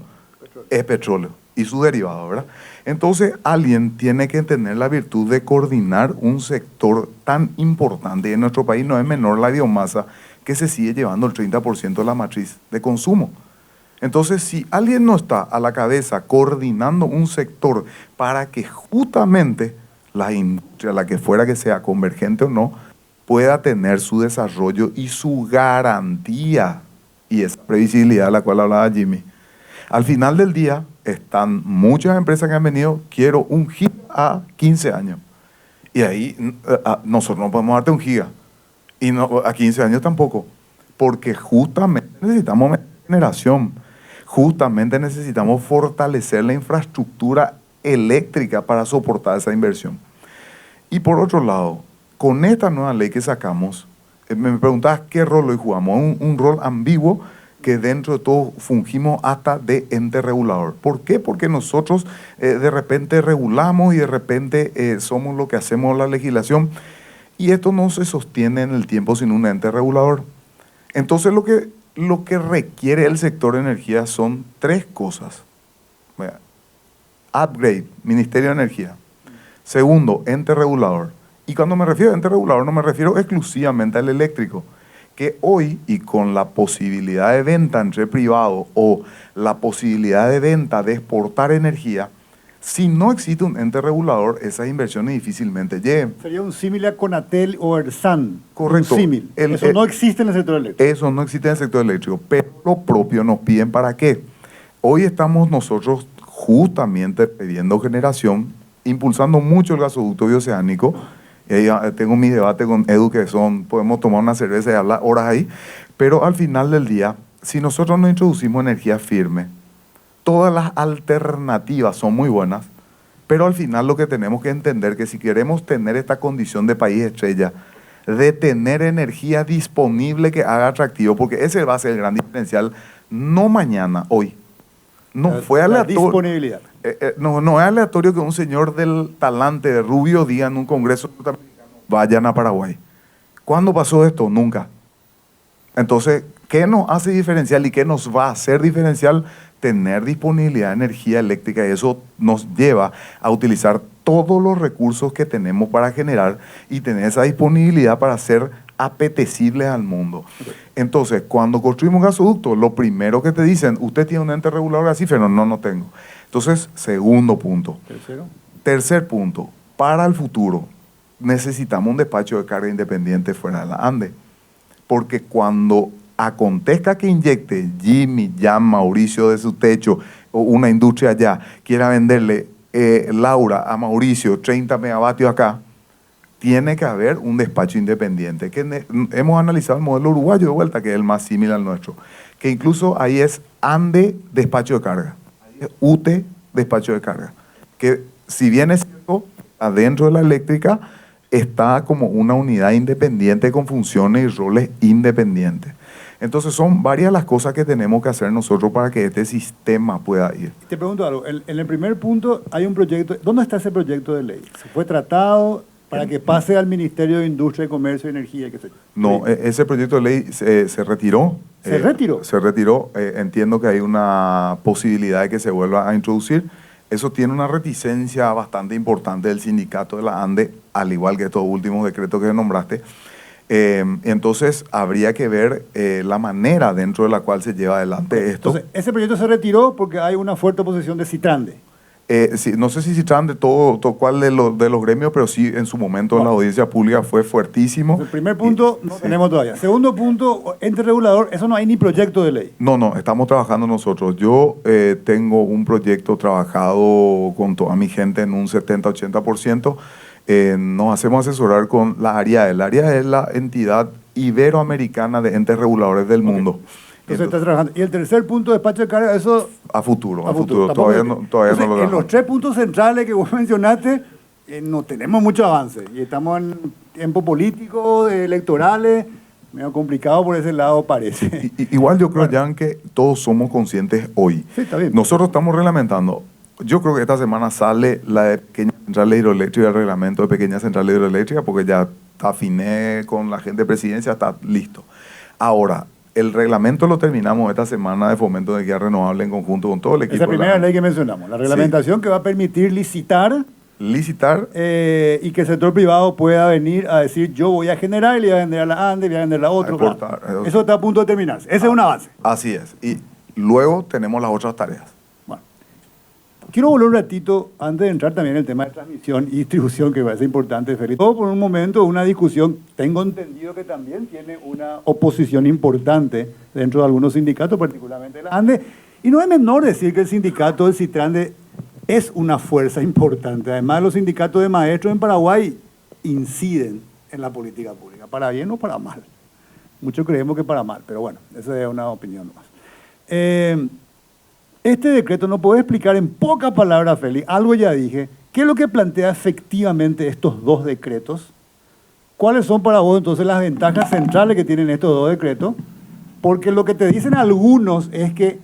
es petróleo y sus derivados, ¿verdad? Entonces, alguien tiene que tener la virtud de coordinar un sector tan importante. Y en nuestro país no es menor la biomasa, que se sigue llevando el 30% de la matriz de consumo. Entonces, si alguien no está a la cabeza coordinando un sector para que justamente la industria, la que fuera que sea, convergente o no, pueda tener su desarrollo y su garantía, y esa previsibilidad de la cual hablaba Jimmy. Al final del día, están muchas empresas que han venido, quiero un giga a 15 años. Y ahí nosotros no podemos darte un giga. Y no, a 15 años tampoco. Porque justamente necesitamos generación. Justamente necesitamos fortalecer la infraestructura eléctrica para soportar esa inversión. Y por otro lado, con esta nueva ley que sacamos, me preguntabas qué rol hoy jugamos. Un rol ambiguo que dentro de todo fungimos hasta de ente regulador. ¿Por qué? Porque nosotros de repente regulamos y de repente somos lo que hacemos la legislación y esto no se sostiene en el tiempo sin un ente regulador. Entonces lo que requiere el sector de energía son tres cosas. Vea, upgrade, Ministerio de Energía. Segundo, ente regulador. Y cuando me refiero a ente regulador no me refiero exclusivamente al eléctrico, que hoy y con la posibilidad de venta entre privados o la posibilidad de venta de exportar energía, si no existe un ente regulador, esas inversiones difícilmente lleguen. Sería un símil a Conatel o Ersan. Correcto. Un símil. Eso no existe en el sector eléctrico. Eso no existe en el sector eléctrico, pero lo propio nos piden para qué. Hoy estamos nosotros justamente pidiendo generación, impulsando mucho el gasoducto bioceánico. Tengo mi debate con Edu, que podemos tomar una cerveza y hablar horas ahí, pero al final del día, si nosotros no introducimos energía firme, todas las alternativas son muy buenas, pero al final lo que tenemos que entender que si queremos tener esta condición de país estrella, de tener energía disponible que haga atractivo, porque ese va a ser el gran diferencial, no mañana, hoy. No fue aleatorio. Disponibilidad. No es aleatorio que un señor del talante de Rubio diga en un congreso norteamericano, vayan a Paraguay. ¿Cuándo pasó esto? Nunca. Entonces, ¿qué nos hace diferencial y qué nos va a hacer diferencial? Tener disponibilidad de energía eléctrica, y eso nos lleva a utilizar todos los recursos que tenemos para generar y tener esa disponibilidad para ser apetecibles al mundo. Entonces, cuando construimos un gasoducto, lo primero que te dicen, ¿usted tiene un ente regulador así? Pero no tengo. Entonces, segundo punto. Tercer punto, para el futuro, necesitamos un despacho de carga independiente fuera de la ANDE. Porque cuando acontezca que inyecte Jimmy, Jan, Mauricio de su techo, o una industria allá, quiera venderle Laura a Mauricio 30 megavatios acá, tiene que haber un despacho independiente. Que hemos analizado el modelo uruguayo de vuelta, que es el más similar al nuestro, que incluso ahí es ANDE despacho de carga, ahí es UTE despacho de carga, que si bien es cierto, adentro de la eléctrica está como una unidad independiente con funciones y roles independientes. Entonces son varias las cosas que tenemos que hacer nosotros para que este sistema pueda ir. Te pregunto algo, en el primer punto hay un proyecto, ¿dónde está ese proyecto de ley? ¿Se fue tratado para que pase al Ministerio de Industria, Comercio y Energía? ¿Qué sé yo? No, ese proyecto de ley se retiró. ¿Se retiró? Se retiró. Entiendo que hay una posibilidad de que se vuelva a introducir. Eso tiene una reticencia bastante importante del sindicato de la ANDE, al igual que estos últimos decretos que nombraste. Entonces, habría que ver la manera dentro de la cual se lleva adelante esto. Entonces, ese proyecto se retiró porque hay una fuerte oposición de Citrande. Sí, no sé si Citrande todo cual de los gremios, pero sí en su momento en la audiencia pública fue fuertísimo. El primer punto no tenemos todavía. Segundo punto, ente regulador, eso no hay ni proyecto de ley. No, estamos trabajando nosotros. Yo tengo un proyecto trabajado con toda mi gente en un 70-80%. Nos hacemos asesorar con la ARIAE. El ARIAE es la entidad iberoamericana de entes reguladores del mundo. Entonces está trabajando. Y el tercer punto, despacho de carga, eso... A futuro. Todavía Todavía no lo En dejamos. los tres puntos centrales que vos mencionaste, no tenemos mucho avance. Y estamos en tiempos políticos, electorales, medio complicado por ese lado parece. Igual yo creo, Jan, que todos somos conscientes hoy. Sí, está bien. Nosotros estamos reglamentando. Yo creo que esta semana sale la de pequeñas centrales hidroeléctricas, el reglamento de pequeñas centrales hidroeléctricas, porque ya afiné con la gente de presidencia, está listo. Ahora, el reglamento lo terminamos esta semana de fomento de energía renovable en conjunto con todo el equipo. Esa primera ley que mencionamos, la reglamentación que va a permitir licitar y que el sector privado pueda venir a decir yo voy a generar y le voy a vender a la ANDE, le voy a vender a otro. Claro. Eso está a punto de terminarse. Ese es un avance. Así es. Y luego tenemos las otras tareas. Bueno, quiero volver un ratito antes de entrar también en el tema de transmisión y distribución, que me parece importante, Felipe. Todo por un momento una discusión, tengo entendido que también tiene una oposición importante dentro de algunos sindicatos, particularmente la ANDE. Y no es menor decir que el sindicato del Citrande es una fuerza importante. Además, los sindicatos de maestros en Paraguay inciden en la política pública, para bien o para mal. Muchos creemos que para mal, pero bueno, esa es una opinión más. Este decreto, ¿no puede explicar en pocas palabras, Félix? Algo ya dije. ¿Qué es lo que plantea efectivamente estos dos decretos? ¿Cuáles son para vos entonces las ventajas centrales que tienen estos dos decretos? Porque lo que te dicen algunos es que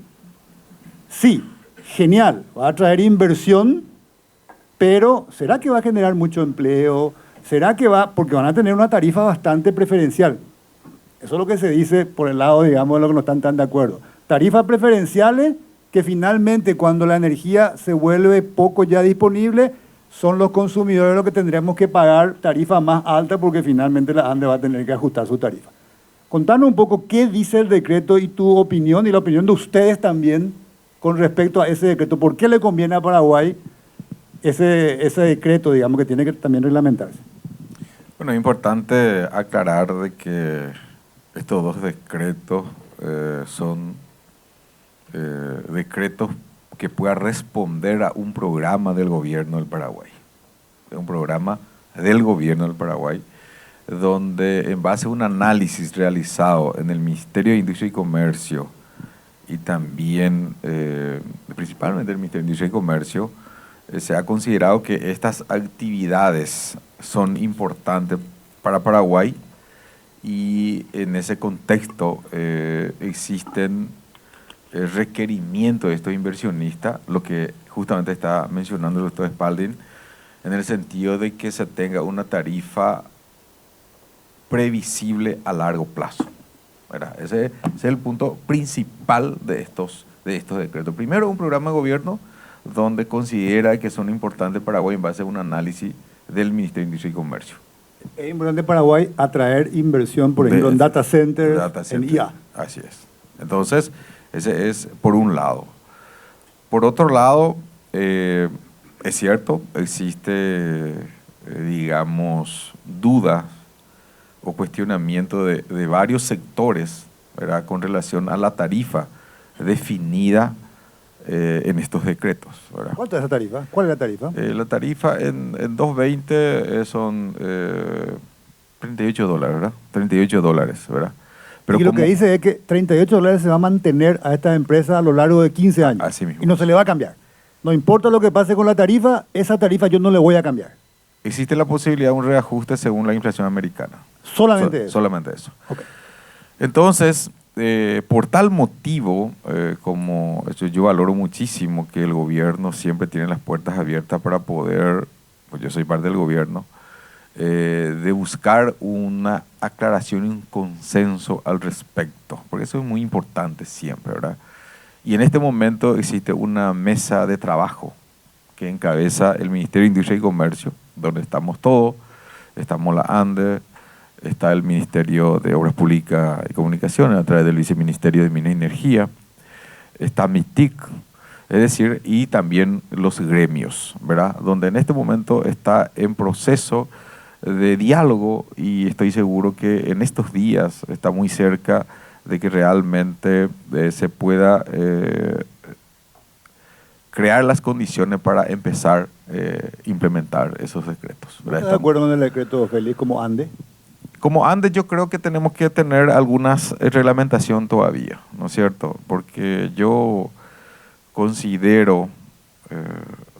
sí, genial, va a traer inversión, pero ¿será que va a generar mucho empleo? ¿Será que va? Porque van a tener una tarifa bastante preferencial. Eso es lo que se dice por el lado, digamos, de los que no están tan de acuerdo. Tarifas preferenciales que finalmente cuando la energía se vuelve poco ya disponible, son los consumidores los que tendremos que pagar tarifa más alta porque finalmente la ANDE va a tener que ajustar su tarifa. Contanos un poco qué dice el decreto y tu opinión y la opinión de ustedes también con respecto a ese decreto. ¿Por qué le conviene a Paraguay ese decreto, digamos, que tiene que también reglamentarse? Bueno, es importante aclarar de que estos dos decretos son decretos que puedan responder a un programa del gobierno del Paraguay. Es un programa del gobierno del Paraguay donde en base a un análisis realizado en el Ministerio de Industria y Comercio y también principalmente el Ministerio de Industria y Comercio, se ha considerado que estas actividades son importantes para Paraguay y en ese contexto existen requerimientos de estos inversionistas, lo que justamente está mencionando el doctor Spalding, en el sentido de que se tenga una tarifa previsible a largo plazo, ¿verdad? Ese es el punto principal de estos decretos. Primero, un programa de gobierno donde considera que son importantes para Paraguay en base a un análisis del Ministerio de Industria y Comercio. Es importante Paraguay atraer inversión, por ejemplo, en data centers, en IA. Así es. Entonces, ese es por un lado. Por otro lado, es cierto, existe, digamos, dudas o cuestionamiento de varios sectores, ¿verdad?, con relación a la tarifa definida en estos decretos, ¿verdad? ¿Cuánto es la tarifa? ¿Cuál es la tarifa? La tarifa en 220 son $38, ¿verdad? $38, ¿verdad? Pero y lo que dice es que $38 se va a mantener a esta empresa a lo largo de 15 años. Así mismo. Y no se le va a cambiar. No importa lo que pase con la tarifa, esa tarifa yo no le voy a cambiar. Existe la posibilidad de un reajuste según la inflación americana. Solamente eso. Solamente eso. Okay. Entonces, por tal motivo, como yo valoro muchísimo que el gobierno siempre tiene las puertas abiertas para poder, pues yo soy parte del gobierno, de buscar una aclaración y un consenso al respecto, porque eso es muy importante siempre, ¿verdad? Y en este momento existe una mesa de trabajo que encabeza el Ministerio de Industria y Comercio, donde estamos todos, estamos la ANDE, está el Ministerio de Obras Públicas y Comunicaciones a través del Viceministerio de Minas y Energía, está MITIC, es decir, y también los gremios, ¿verdad? Donde en este momento está en proceso de diálogo y estoy seguro que en estos días está muy cerca de que realmente se pueda crear las condiciones para empezar a implementar esos decretos. ¿Estás de acuerdo con el decreto, Félix, como ANDE? Como ANDE yo creo que tenemos que tener algunas reglamentación todavía, ¿no es cierto? Porque yo considero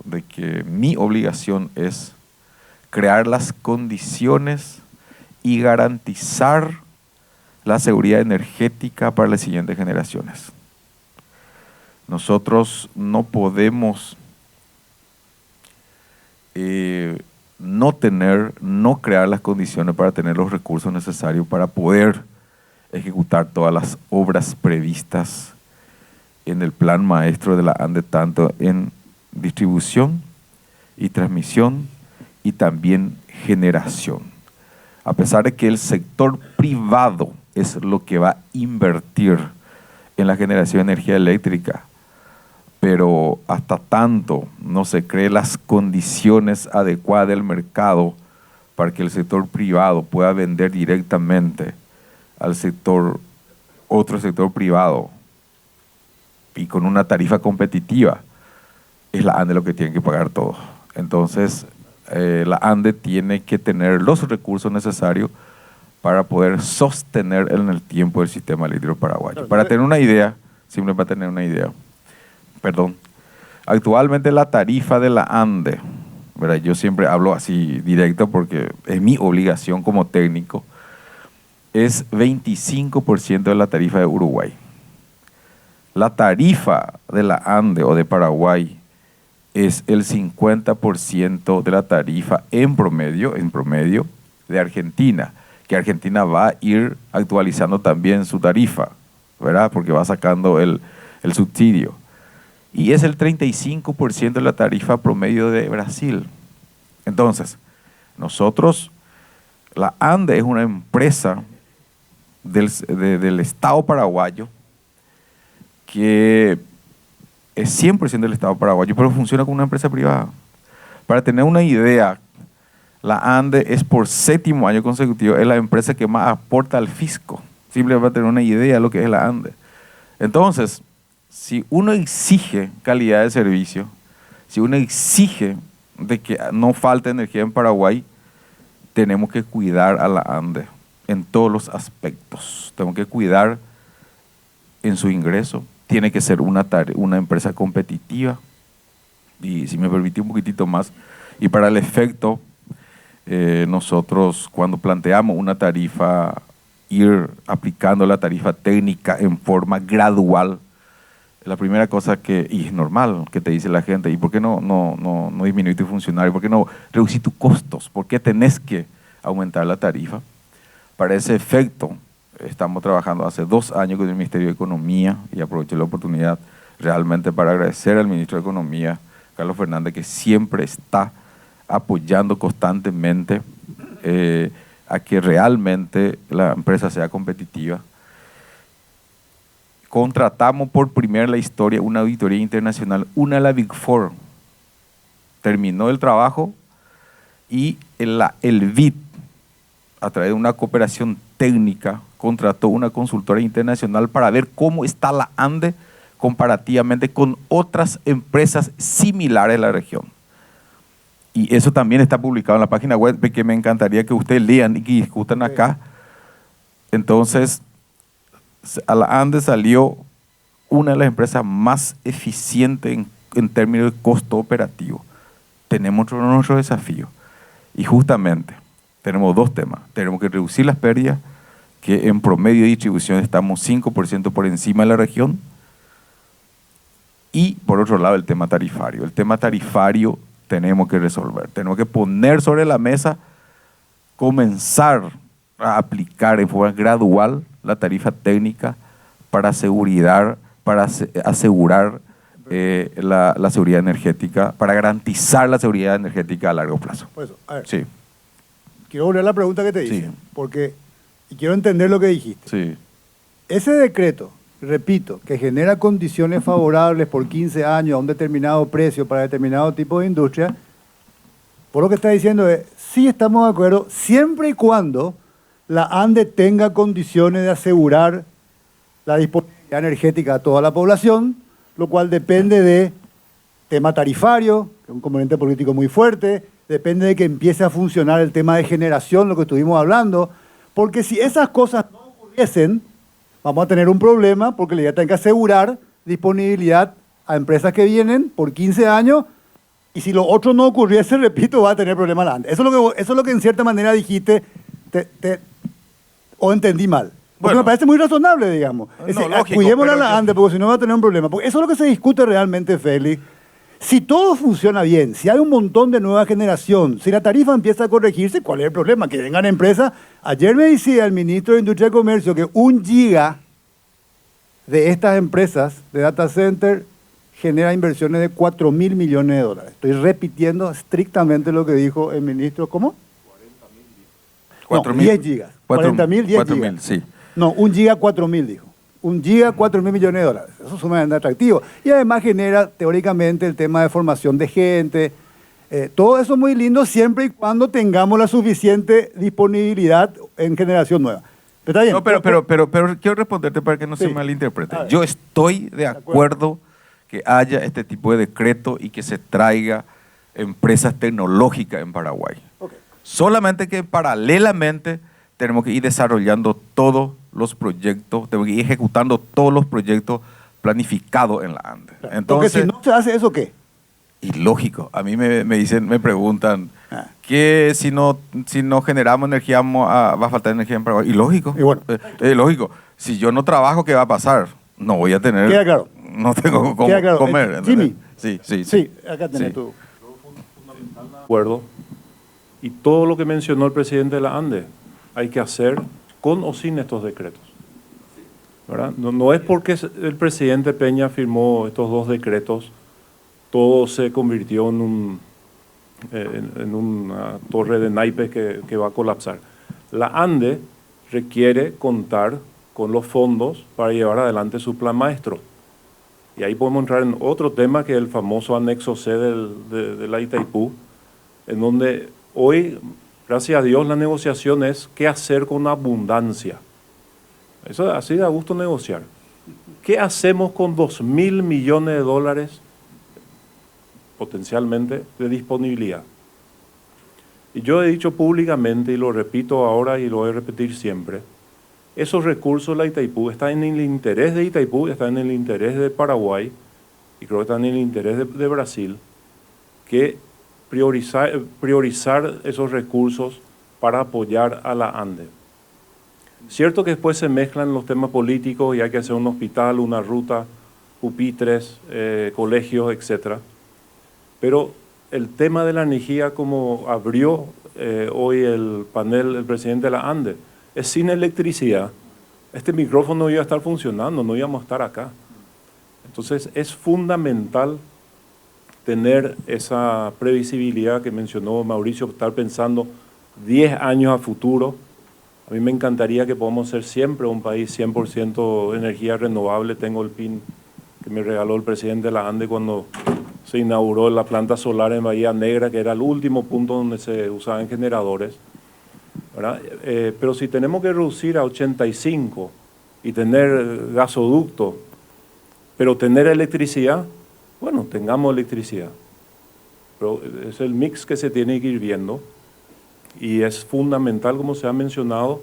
de que mi obligación es crear las condiciones y garantizar la seguridad energética para las siguientes generaciones. Nosotros no podemos no crear las condiciones para tener los recursos necesarios para poder ejecutar todas las obras previstas en el plan maestro de la ANDE, tanto en distribución y transmisión y también generación. A pesar de que el sector privado es lo que va a invertir en la generación de energía eléctrica, pero hasta tanto no se creen las condiciones adecuadas del mercado para que el sector privado pueda vender directamente al sector, otro sector privado y con una tarifa competitiva, es la ANDE lo que tiene que pagar todo. Entonces, la ANDE tiene que tener los recursos necesarios para poder sostener en el tiempo el sistema eléctrico paraguayo. Para tener una idea, simplemente para tener una idea, actualmente la tarifa de la ANDE, ¿verdad? Yo siempre hablo así directo porque es mi obligación como técnico, es 25% de la tarifa de Uruguay. La tarifa de la ANDE o de Paraguay es el 50% de la tarifa en promedio de Argentina, que Argentina va a ir actualizando también su tarifa, ¿verdad? Porque va sacando el subsidio. Y es el 35% de la tarifa promedio de Brasil. Entonces, nosotros, la ANDE es una empresa del Estado paraguayo que es 100% del Estado paraguayo, pero funciona como una empresa privada. Para tener una idea, la ANDE es por 7º año consecutivo, es la empresa que más aporta al fisco. Simplemente para tener una idea de lo que es la ANDE. Entonces, si uno exige calidad de servicio, si uno exige de que no falte energía en Paraguay, tenemos que cuidar a la ANDE en todos los aspectos. Tenemos que cuidar en su ingreso. Tiene que ser una empresa competitiva. Y si me permite un poquitito más, y para el efecto, nosotros cuando planteamos una tarifa, ir aplicando la tarifa técnica en forma gradual, la primera cosa y es normal que te dice la gente, ¿y por qué no disminuir tu funcionario? ¿Por qué no reducir tus costos? ¿Por qué tenés que aumentar la tarifa? Para ese efecto, estamos trabajando hace 2 años con el Ministerio de Economía y aprovecho la oportunidad realmente para agradecer al Ministro de Economía, Carlos Fernández, que siempre está apoyando constantemente a que realmente la empresa sea competitiva. Contratamos por primera en la historia una auditoría internacional, una de la Big Four. Terminó el trabajo y el BID, a través de una cooperación técnica, contrató una consultora internacional para ver cómo está la ANDE comparativamente con otras empresas similares de la región. Y eso también está publicado en la página web, que me encantaría que ustedes lean y que discutan acá. Entonces, a la ANDE salió una de las empresas más eficientes en términos de costo operativo. Tenemos nuestro desafío. Y justamente tenemos 2 temas. Tenemos que reducir las pérdidas, que en promedio de distribución estamos 5% por encima de la región. Y por otro lado el tema tarifario. El tema tarifario tenemos que resolver. Tenemos que poner sobre la mesa, comenzar a aplicar en forma gradual la tarifa técnica para asegurar la seguridad energética, para garantizar la seguridad energética a largo plazo. Pues, a ver, Sí, quiero volver a la pregunta que te hice, Sí. porque y quiero entender lo que dijiste. sí. Ese decreto, repito, que genera condiciones favorables por 15 años a un determinado precio para determinado tipo de industria, por lo que está diciendo es, sí estamos de acuerdo, siempre y cuando la ANDE tenga condiciones de asegurar la disponibilidad energética a toda la población, lo cual depende de tema tarifario, que es un componente político muy fuerte, depende de que empiece a funcionar el tema de generación, lo que estuvimos hablando, porque si esas cosas no ocurriesen, vamos a tener un problema porque le tienen que asegurar disponibilidad a empresas que vienen por 15 años y si lo otro no ocurriese, repito, va a tener problemas la ANDE. Eso es lo que en cierta manera dijiste o entendí mal. Porque Bueno. me parece muy razonable, digamos. No, Es decir, lógico, cuidémosla a pero la yo- ANDE porque si no va a tener un problema. Porque eso es lo que se discute realmente, Félix. Si todo funciona bien, si hay un montón de nueva generación, si la tarifa empieza a corregirse, ¿cuál es el problema? Que vengan empresas. Ayer me decía el ministro de Industria y Comercio que 1 giga de estas empresas de data center genera inversiones de $4.000 millones. Estoy repitiendo estrictamente lo que dijo el ministro. ¿Cómo? 4.000. 10 gigas. 40.000, 10 4.000, gigas. sí. No, 1 giga, 4.000, dijo. 1 giga, $4.000 millones. Eso es sumamente atractivo. Y además genera, teóricamente, el tema de formación de gente. Todo eso es muy lindo siempre y cuando tengamos la suficiente disponibilidad en generación nueva. Pero está bien. No, pero quiero responderte para que no Sí. se malinterprete. A ver. Yo estoy de acuerdo que haya este tipo de decreto y que se traiga empresas tecnológicas en Paraguay. Ok. Solamente que paralelamente tenemos que ir desarrollando todos los proyectos, tenemos que ir ejecutando todos los proyectos planificados en la ANDE. Porque Entonces, si no se hace eso, ¿qué? y lógico, a mí me preguntan, que si no generamos energía va a faltar energía en Paraguay. Y lógico. Y bueno. Lógico. Si yo no trabajo, ¿qué va a pasar? No voy a tener... Queda claro. No tengo cómo Queda claro. comer. Jimmy. Sí. Acá tenés Sí. tu... Acuerdo. Y todo lo que mencionó el presidente de la ANDE hay que hacer con o sin estos decretos, ¿verdad? No es porque el presidente Peña firmó estos 2 decretos, todo se convirtió en una torre de naipes que va a colapsar. La ANDE requiere contar con los fondos para llevar adelante su plan maestro. Y ahí podemos entrar en otro tema, que es el famoso anexo C de la Itaipú, en donde hoy, gracias a Dios, la negociación es qué hacer con abundancia. Eso así da gusto negociar. ¿Qué hacemos con 2.000 millones de dólares potencialmente de disponibilidad? Y yo he dicho públicamente, y lo repito ahora y lo voy a repetir siempre, esos recursos de la Itaipú están en el interés de Itaipú, están en el interés de Paraguay, y creo que están en el interés de Brasil, que priorizar esos recursos para apoyar a la ANDE. Cierto que después se mezclan los temas políticos y hay que hacer un hospital, una ruta, pupitres, colegios, etc. Pero el tema de la energía, como abrió hoy el panel el presidente de la ANDE, es sin electricidad. Este micrófono no iba a estar funcionando, no íbamos a estar acá. Entonces es fundamental tener esa previsibilidad que mencionó Mauricio, estar pensando 10 años a futuro. A mí me encantaría que podamos ser siempre un país 100% energía renovable. Tengo el pin que me regaló el presidente de la ANDE cuando se inauguró la planta solar en Bahía Negra, que era el último punto donde se usaban generadores, ¿verdad? Pero si tenemos que reducir a 85 y tener gasoducto, pero tener electricidad, bueno, tengamos electricidad. Pero es el mix que se tiene que ir viendo y es fundamental, como se ha mencionado,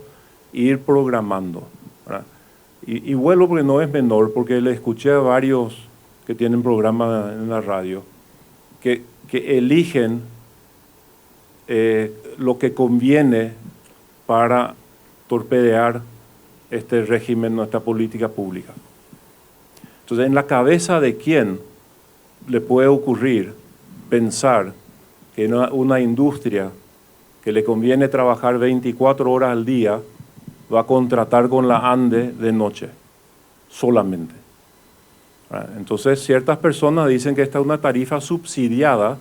ir programando, ¿verdad? Y vuelvo porque no es menor, porque le escuché a varios que tienen programas en la radio que eligen lo que conviene para torpedear este régimen, nuestra política pública. Entonces, ¿en la cabeza de quién le puede ocurrir pensar que una industria que le conviene trabajar 24 horas al día va a contratar con la ANDE de noche solamente? Entonces, ciertas personas dicen que esta es una tarifa subsidiada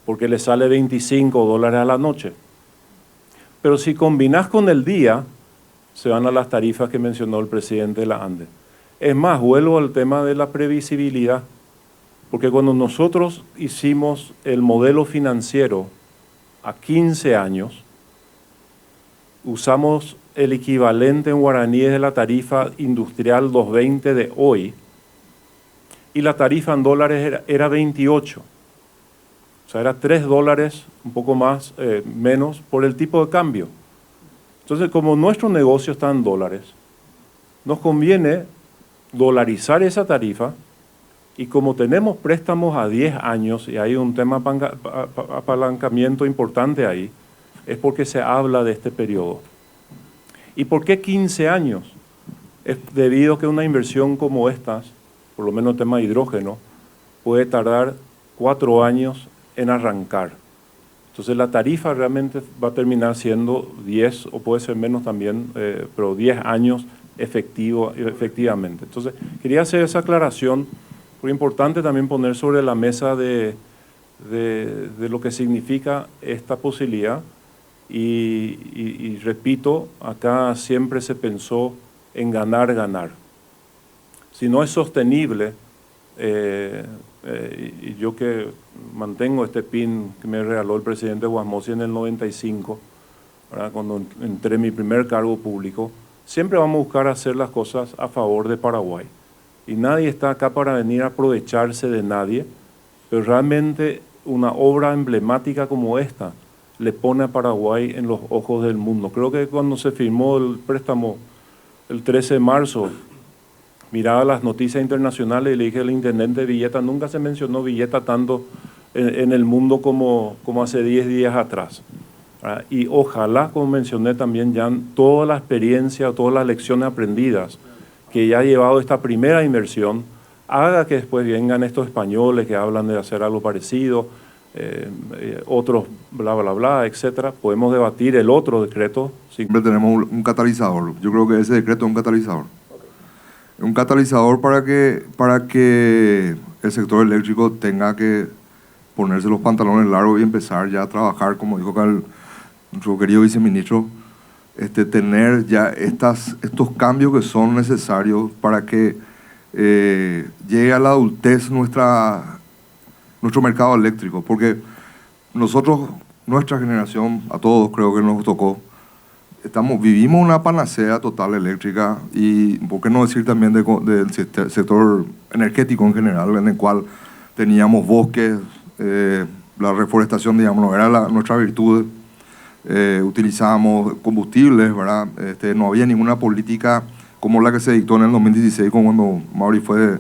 porque le sale $25 a la noche. Pero si combinas con el día, se van a las tarifas que mencionó el presidente de la ANDE. Es más, vuelvo al tema de la previsibilidad, porque cuando nosotros hicimos el modelo financiero a 15 años, usamos el equivalente en guaraníes de la tarifa industrial 220 de hoy, y la tarifa en dólares era 28. O sea, era $3, un poco más, menos, por el tipo de cambio. Entonces, como nuestro negocio está en dólares, nos conviene dolarizar esa tarifa, y como tenemos préstamos a 10 años, y hay un tema apalancamiento importante ahí, es porque se habla de este periodo. ¿Y por qué 15 años? Es debido a que una inversión como estas, por lo menos el tema de hidrógeno, puede tardar 4 años en arrancar. Entonces la tarifa realmente va a terminar siendo 10, o puede ser menos también, pero 10 años efectivamente. Entonces quería hacer esa aclaración, porque es importante también poner sobre la mesa de lo que significa esta posibilidad. Y repito, acá siempre se pensó en ganar, ganar. Si no es sostenible, y yo que mantengo este pin que me regaló el presidente Guasmosi en el 95, ¿verdad? Cuando entré en mi primer cargo público, siempre vamos a buscar hacer las cosas a favor de Paraguay. Y nadie está acá para venir a aprovecharse de nadie, pero realmente una obra emblemática como esta le pone a Paraguay en los ojos del mundo. Creo que cuando se firmó el préstamo el 13 de marzo, miraba las noticias internacionales y le dije al intendente Villeta, nunca se mencionó Villeta tanto en el mundo como hace 10 días atrás. Y ojalá, como mencioné también, Jan, toda la experiencia, todas las lecciones aprendidas que ya ha llevado esta primera inversión, haga que después vengan estos españoles que hablan de hacer algo parecido, otros bla, bla, bla, etcétera. Podemos debatir el otro decreto. Siempre tenemos un catalizador. Yo creo que ese decreto es un catalizador. Un catalizador para que el sector eléctrico tenga que ponerse los pantalones largos y empezar ya a trabajar, como dijo acá nuestro querido viceministro, tener ya estos cambios que son necesarios para que llegue a la adultez nuestro mercado eléctrico. Porque nosotros, nuestra generación, a todos creo que nos tocó, vivimos una panacea total eléctrica y, ¿por qué no decir también del sector energético en general, en el cual teníamos bosques, la reforestación, digamos, no era nuestra virtud, utilizábamos combustibles, ¿verdad? No había ninguna política como la que se dictó en el 2016, cuando Mauri fue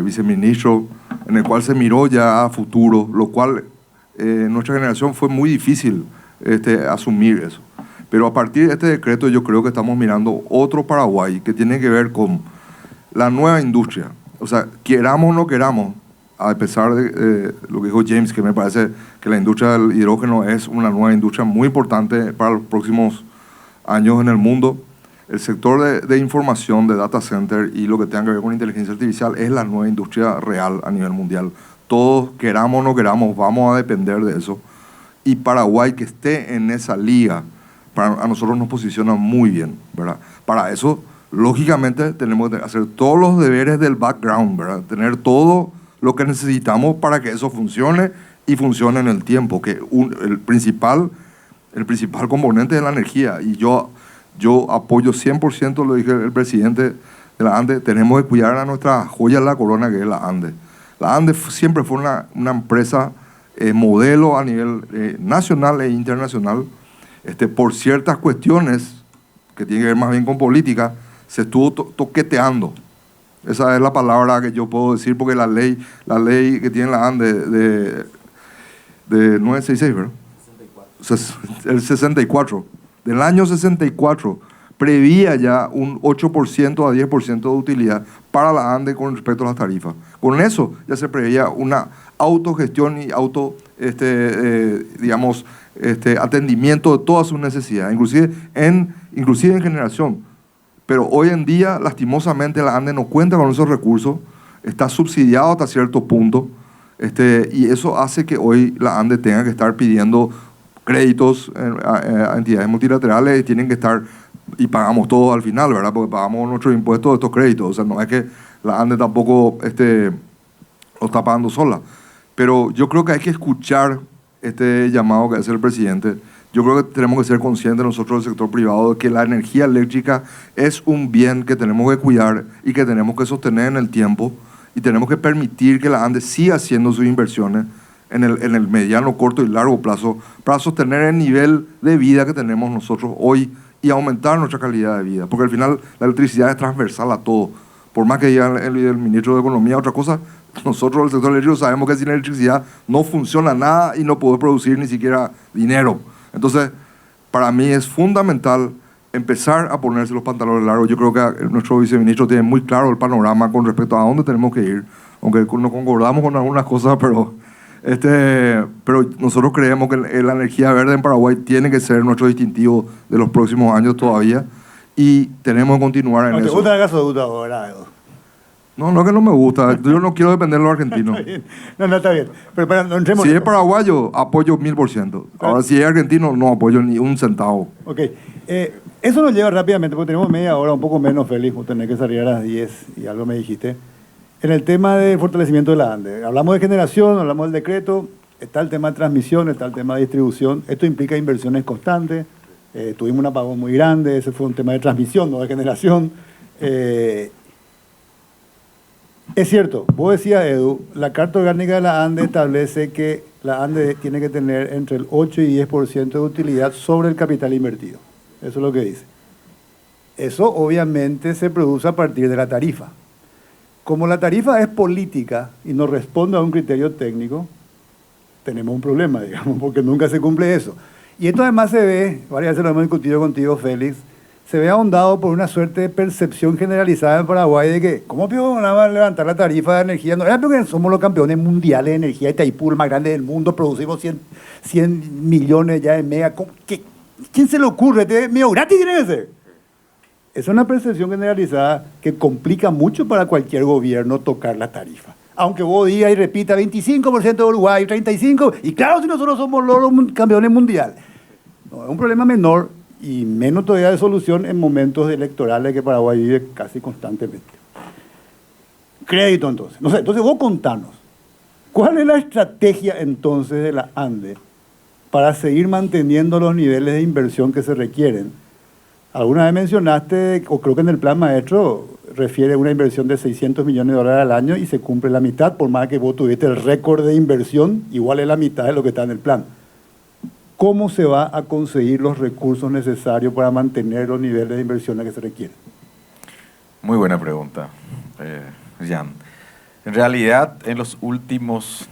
viceministro, en el cual se miró ya a futuro, lo cual en nuestra generación fue muy difícil asumir eso. Pero a partir de este decreto yo creo que estamos mirando otro Paraguay que tiene que ver con la nueva industria. O sea, queramos o no queramos, a pesar de lo que dijo James, que me parece que la industria del hidrógeno es una nueva industria muy importante para los próximos años en el mundo, el sector de información, de data center y lo que tenga que ver con inteligencia artificial es la nueva industria real a nivel mundial. Todos, queramos o no queramos, vamos a depender de eso. Y Paraguay, que esté en esa liga, a nosotros nos posiciona muy bien, ¿verdad? Para eso, lógicamente, tenemos que hacer todos los deberes del background, ¿verdad? Tener todo lo que necesitamos para que eso funcione y funcione en el tiempo, que el principal componente es la energía. Y yo apoyo 100%, lo dije el presidente de la ANDE, tenemos que cuidar a nuestra joya de la corona, que es la ANDE. La ANDE siempre fue una empresa modelo a nivel nacional e internacional. Por ciertas cuestiones que tienen que ver más bien con política, se estuvo toqueteando. Esa es la palabra que yo puedo decir, porque la ley que tiene la ANDE de 966, ¿verdad? 64. El 64, del año 64, prevía ya un 8% a 10% de utilidad para la ANDE con respecto a las tarifas. Con eso ya se preveía una autogestión y atendimiento de todas sus necesidades, inclusive en generación. Pero hoy en día, lastimosamente, la ANDE no cuenta con esos recursos, está subsidiado hasta cierto punto, y eso hace que hoy la ANDE tenga que estar pidiendo créditos a entidades multilaterales y tienen que estar, y pagamos todo al final, ¿verdad? Porque pagamos nuestros impuestos de estos créditos. O sea, no es que la ANDE tampoco lo está pagando sola. Pero yo creo que hay que escuchar este llamado que hace el presidente. Yo creo que tenemos que ser conscientes nosotros del sector privado de que la energía eléctrica es un bien que tenemos que cuidar y que tenemos que sostener en el tiempo, y tenemos que permitir que la ANDE siga haciendo sus inversiones en el mediano, corto y largo plazo para sostener el nivel de vida que tenemos nosotros hoy y aumentar nuestra calidad de vida. Porque al final la electricidad es transversal a todo. Por más que diga el ministro de Economía otra cosa, nosotros el sector eléctrico sabemos que sin electricidad no funciona nada y no podemos producir ni siquiera dinero. Entonces, para mí es fundamental empezar a ponerse los pantalones largos. Yo creo que nuestro viceministro tiene muy claro el panorama con respecto a dónde tenemos que ir, aunque no concordamos con algunas cosas, pero nosotros creemos que la energía verde en Paraguay tiene que ser nuestro distintivo de los próximos años todavía, y tenemos que continuar en eso. ¿Te gusta el gasoducto ahora, Edu? No es que no me gusta. Yo no quiero depender de los argentinos. No, está bien. Pero no entremos si en es paraguayo, apoyo 1000%. Ahora, si es argentino, no apoyo ni un centavo. Ok. Eso nos lleva rápidamente, porque tenemos media hora, un poco menos, feliz, tener que salir a las 10 y algo me dijiste. En el tema de fortalecimiento de la ANDE. Hablamos de generación, hablamos del decreto, está el tema de transmisión, está el tema de distribución. Esto implica inversiones constantes. Tuvimos un apagón muy grande, ese fue un tema de transmisión, no de generación. Es cierto, vos decías, Edu, la Carta Orgánica de la ANDE establece que la ANDE tiene que tener entre el 8 y 10% de utilidad sobre el capital invertido. Eso es lo que dice. Eso obviamente se produce a partir de la tarifa. Como la tarifa es política y no responde a un criterio técnico, tenemos un problema, digamos, porque nunca se cumple eso. Y esto además se ve, varias veces lo hemos discutido contigo, Félix, se ve ahondado por una suerte de percepción generalizada en Paraguay de que, ¿cómo van a levantar la tarifa de energía? No, era porque somos los campeones mundiales de energía, Itaipú, el más grande del mundo, producimos 100 millones ya de mega. ¿Quién se le ocurre? Mío, gratis tiene que ser. Es una percepción generalizada que complica mucho para cualquier gobierno tocar la tarifa. Aunque vos digas y repita 25% de Uruguay, 35%, y claro, si nosotros somos los campeones mundiales. No, es un problema menor y menos todavía de solución en momentos electorales que Paraguay vive casi constantemente. Crédito entonces. No sé, entonces vos contanos, ¿cuál es la estrategia entonces de la ANDE para seguir manteniendo los niveles de inversión que se requieren? Alguna vez mencionaste, o creo que en el plan maestro refiere a una inversión de 600 millones de dólares al año y se cumple la mitad, por más que vos tuviste el récord de inversión, igual es la mitad de lo que está en el plan. ¿Cómo se va a conseguir los recursos necesarios para mantener los niveles de inversiones que se requieren? Muy buena pregunta, Jan. En realidad, en los últimos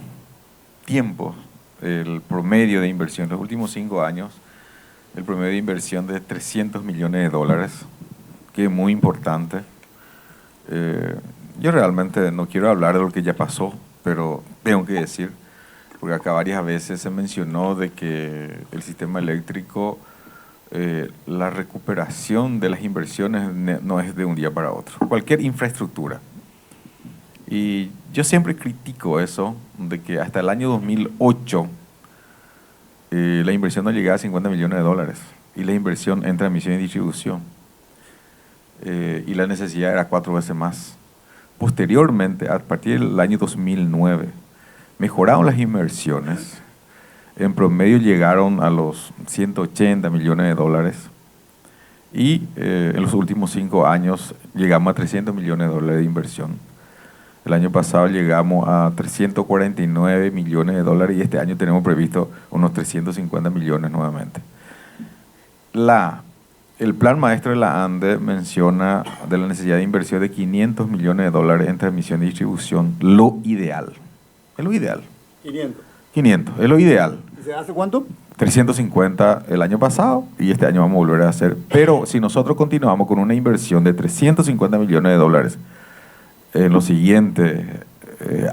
tiempos, el promedio de inversión, los últimos 5 años, el promedio de inversión de 300 millones de dólares, que es muy importante. Yo realmente no quiero hablar de lo que ya pasó, pero tengo que decir, porque acá varias veces se mencionó de que el sistema eléctrico, la recuperación de las inversiones no es de un día para otro. Cualquier infraestructura. Y yo siempre critico eso, de que hasta el año 2008 la inversión no llegaba a 50 millones de dólares y la inversión en transmisión y distribución. Y la necesidad era 4 veces más. Posteriormente, a partir del año 2009, mejoraron las inversiones. En promedio llegaron a los 180 millones de dólares y en los últimos 5 años llegamos a 300 millones de dólares de inversión. El año pasado llegamos a 349 millones de dólares y este año tenemos previsto unos 350 millones nuevamente. El plan maestro de la ANDE menciona de la necesidad de inversión de 500 millones de dólares en transmisión y distribución, lo ideal. Es lo ideal. 500, es lo ideal. ¿Y se hace cuánto? 350 el año pasado y este año vamos a volver a hacer. Pero si nosotros continuamos con una inversión de 350 millones de dólares en los siguientes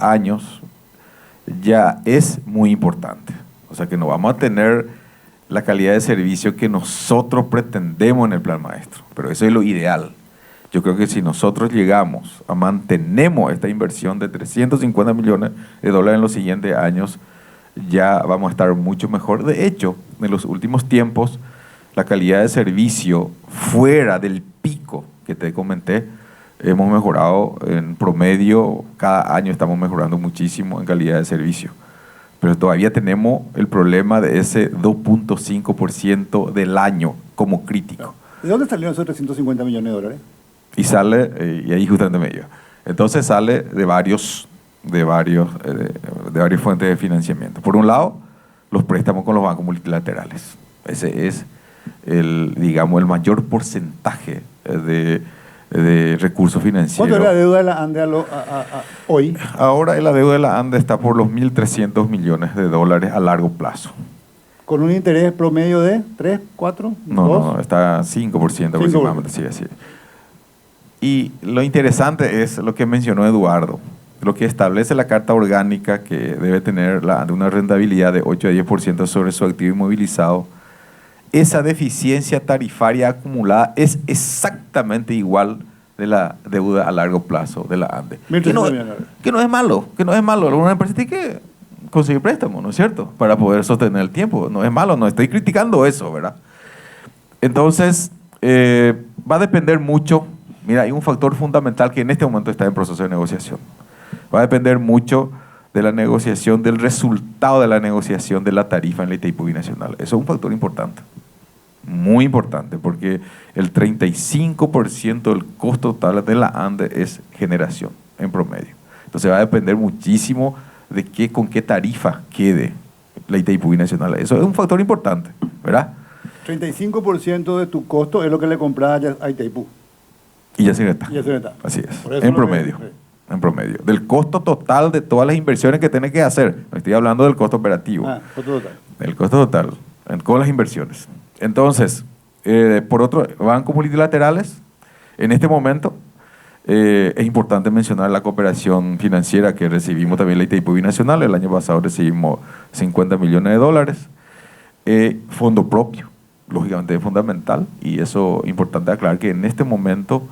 años, ya es muy importante. O sea que no vamos a tener la calidad de servicio que nosotros pretendemos en el plan maestro, pero eso es lo ideal. Yo creo que si nosotros llegamos a mantenemos esta inversión de 350 millones de dólares en los siguientes años, ya vamos a estar mucho mejor. De hecho, en los últimos tiempos, la calidad de servicio fuera del pico que te comenté, hemos mejorado en promedio, cada año estamos mejorando muchísimo en calidad de servicio. Pero todavía tenemos el problema de ese 2.5% del año como crítico. ¿De dónde salieron esos 350 millones de dólares? Y sale, y ahí justamente me iba. Entonces sale de varias fuentes de financiamiento. Por un lado, los préstamos con los bancos multilaterales. Ese es el mayor porcentaje de recursos financieros. ¿Cuánto es la deuda de la ANDE hoy? Ahora la deuda de la ANDE está por los 1.300 millones de dólares a largo plazo. ¿Con un interés promedio de 3, 4, No, 2? no, está 5% aproximadamente. Sí, así. Y lo interesante es lo que mencionó Eduardo, lo que establece la Carta Orgánica, que debe tener una rentabilidad de 8 a 10% sobre su activo inmovilizado. Esa deficiencia tarifaria acumulada es exactamente igual de la deuda a largo plazo de la ANDE. Que no es malo, Alguna empresa tiene que conseguir préstamos, ¿no es cierto? Para poder sostener el tiempo. No es malo, no estoy criticando eso, ¿verdad? Entonces, va a depender mucho. Mira, hay un factor fundamental que en este momento está en proceso de negociación. Va a depender mucho de la negociación, del resultado de la negociación de la tarifa en la Itaipú Binacional. Eso es un factor importante. Muy importante, porque el 35% del costo total de la ANDE es generación, en promedio. Entonces va a depender muchísimo de con qué tarifa quede la Itaipú Binacional. Eso es un factor importante, ¿verdad? 35% de tu costo es lo que le compras a Itaipú. Y ya se está. Y ya se está. Así es, en promedio. en promedio. Del costo total de todas las inversiones que tiene que hacer. No estoy hablando del costo operativo. Costo total. El costo total, con las inversiones. Entonces, por otro, bancos multilaterales, en este momento, es importante mencionar la cooperación financiera que recibimos también la Itaipú Binacional. El año pasado recibimos 50 millones de dólares. Fondo propio, lógicamente es fundamental, y eso es importante aclarar que en este momento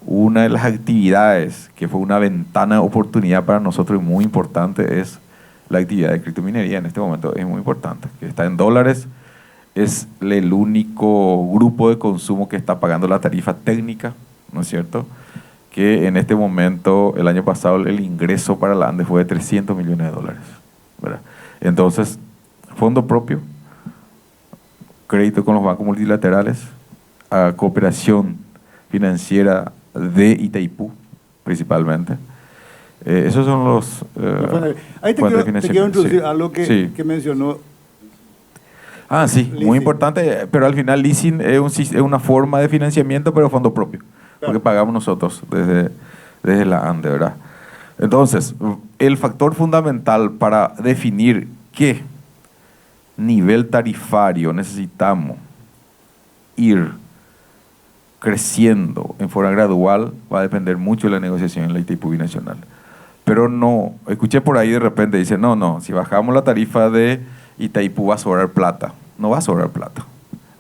una de las actividades que fue una ventana de oportunidad para nosotros y muy importante es la actividad de criptominería. En este momento es muy importante, que está en dólares, es el único grupo de consumo que está pagando la tarifa técnica, ¿no es cierto? Que en este momento, el año pasado, el ingreso para la ANDE fue de 300 millones de dólares, ¿verdad? Entonces, fondo propio, crédito con los bancos multilaterales, cooperación financiera de Itaipú, principalmente. Esos son los ahí te fuentes de quiero introducir financiamiento. algo Sí. que mencionó. Sí, Leasing. muy importante, pero al final leasing es una forma de financiamiento, pero fondo propio, porque pagamos nosotros desde la ANDE, ¿verdad? Entonces, el factor fundamental para definir qué nivel tarifario necesitamos ir creciendo en forma gradual va a depender mucho de la negociación en la Itaipú Binacional. Pero no, escuché por ahí de repente, dice, no, si bajamos la tarifa de Itaipú va a sobrar plata. No va a sobrar plata.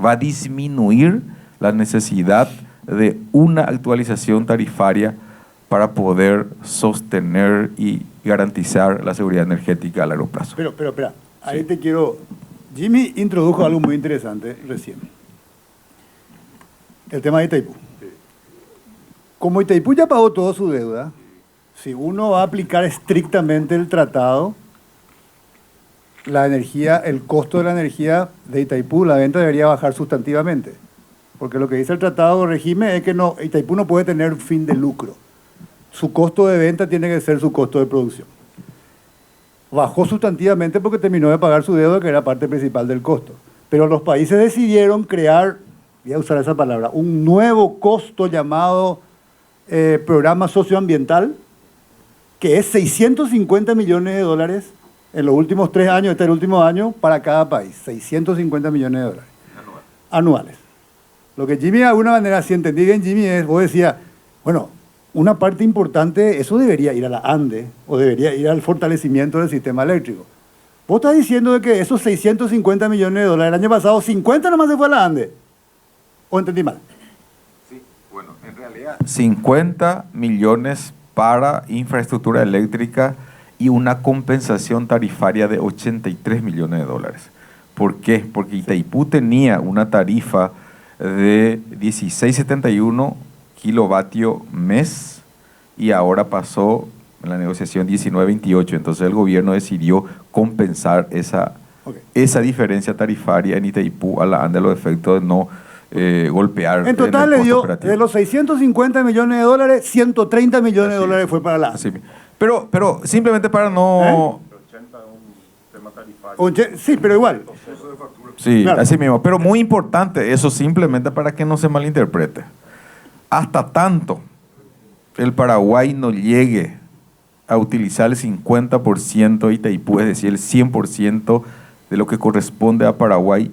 Va a disminuir la necesidad de una actualización tarifaria para poder sostener y garantizar la seguridad energética a largo plazo. Pero, espera, ahí te quiero... Jimmy introdujo algo muy interesante recién. El tema de Itaipú. Como Itaipú ya pagó toda su deuda, si uno va a aplicar estrictamente el tratado, la energía, el costo de la energía de Itaipú, la venta debería bajar sustantivamente. Porque lo que dice el tratado de régimen es que no, Itaipú no puede tener fin de lucro. Su costo de venta tiene que ser su costo de producción. Bajó sustantivamente porque terminó de pagar su deuda, que era parte principal del costo. Pero los países decidieron crear, voy a usar esa palabra, un nuevo costo llamado programa socioambiental, que es 650 millones de dólares en los últimos 3 años, este es el último año, para cada país. 650 millones de dólares. Anuales. Lo que Jimmy, de alguna manera, si entendí bien, Jimmy, es, vos decías, bueno, una parte importante, eso debería ir a la ANDE, o debería ir al fortalecimiento del sistema eléctrico. Vos estás diciendo de que esos 650 millones de dólares, el año pasado, 50 nomás se fue a la ANDE. ¿O entendí mal? Sí, bueno, en realidad 50 millones para infraestructura eléctrica y una compensación tarifaria de 83 millones de dólares. ¿Por qué? Porque Itaipú tenía una tarifa de 16.71 kilovatios mes y ahora pasó en la negociación 19.28. Entonces el gobierno decidió compensar esa diferencia tarifaria en Itaipú a la ANDE a los efectos de no golpear. En total el le dio, costo operativo. de los 650 millones de dólares, 130 millones de dólares fue para la ANDE. Así. Pero simplemente para no... Sí, pero igual. Sí, Claro. así mismo. Pero muy importante eso, simplemente para que no se malinterprete. Hasta tanto el Paraguay no llegue a utilizar el 50% de Itaipú, es decir, el 100% de lo que corresponde a Paraguay,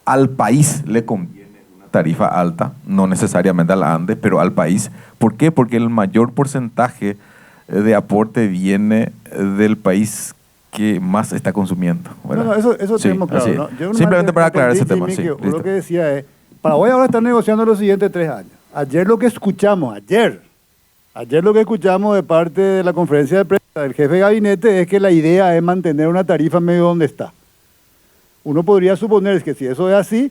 al país le conviene una tarifa alta, no necesariamente a la ANDE, pero al país. ¿Por qué? Porque el mayor porcentaje de aporte viene del país que más está consumiendo, ¿verdad? No, eso Sí, tenemos claro. así es. ¿no? Yo Simplemente para aclarar ese entendí, tema. Jimmy, Sí, que lo listo. que decía es, Paraguay ahora está negociando los siguientes 3 años. Ayer lo que escuchamos, ayer lo que escuchamos de parte de la conferencia de prensa del jefe de gabinete es que la idea es mantener una tarifa medio donde está. Uno podría suponer que si eso es así,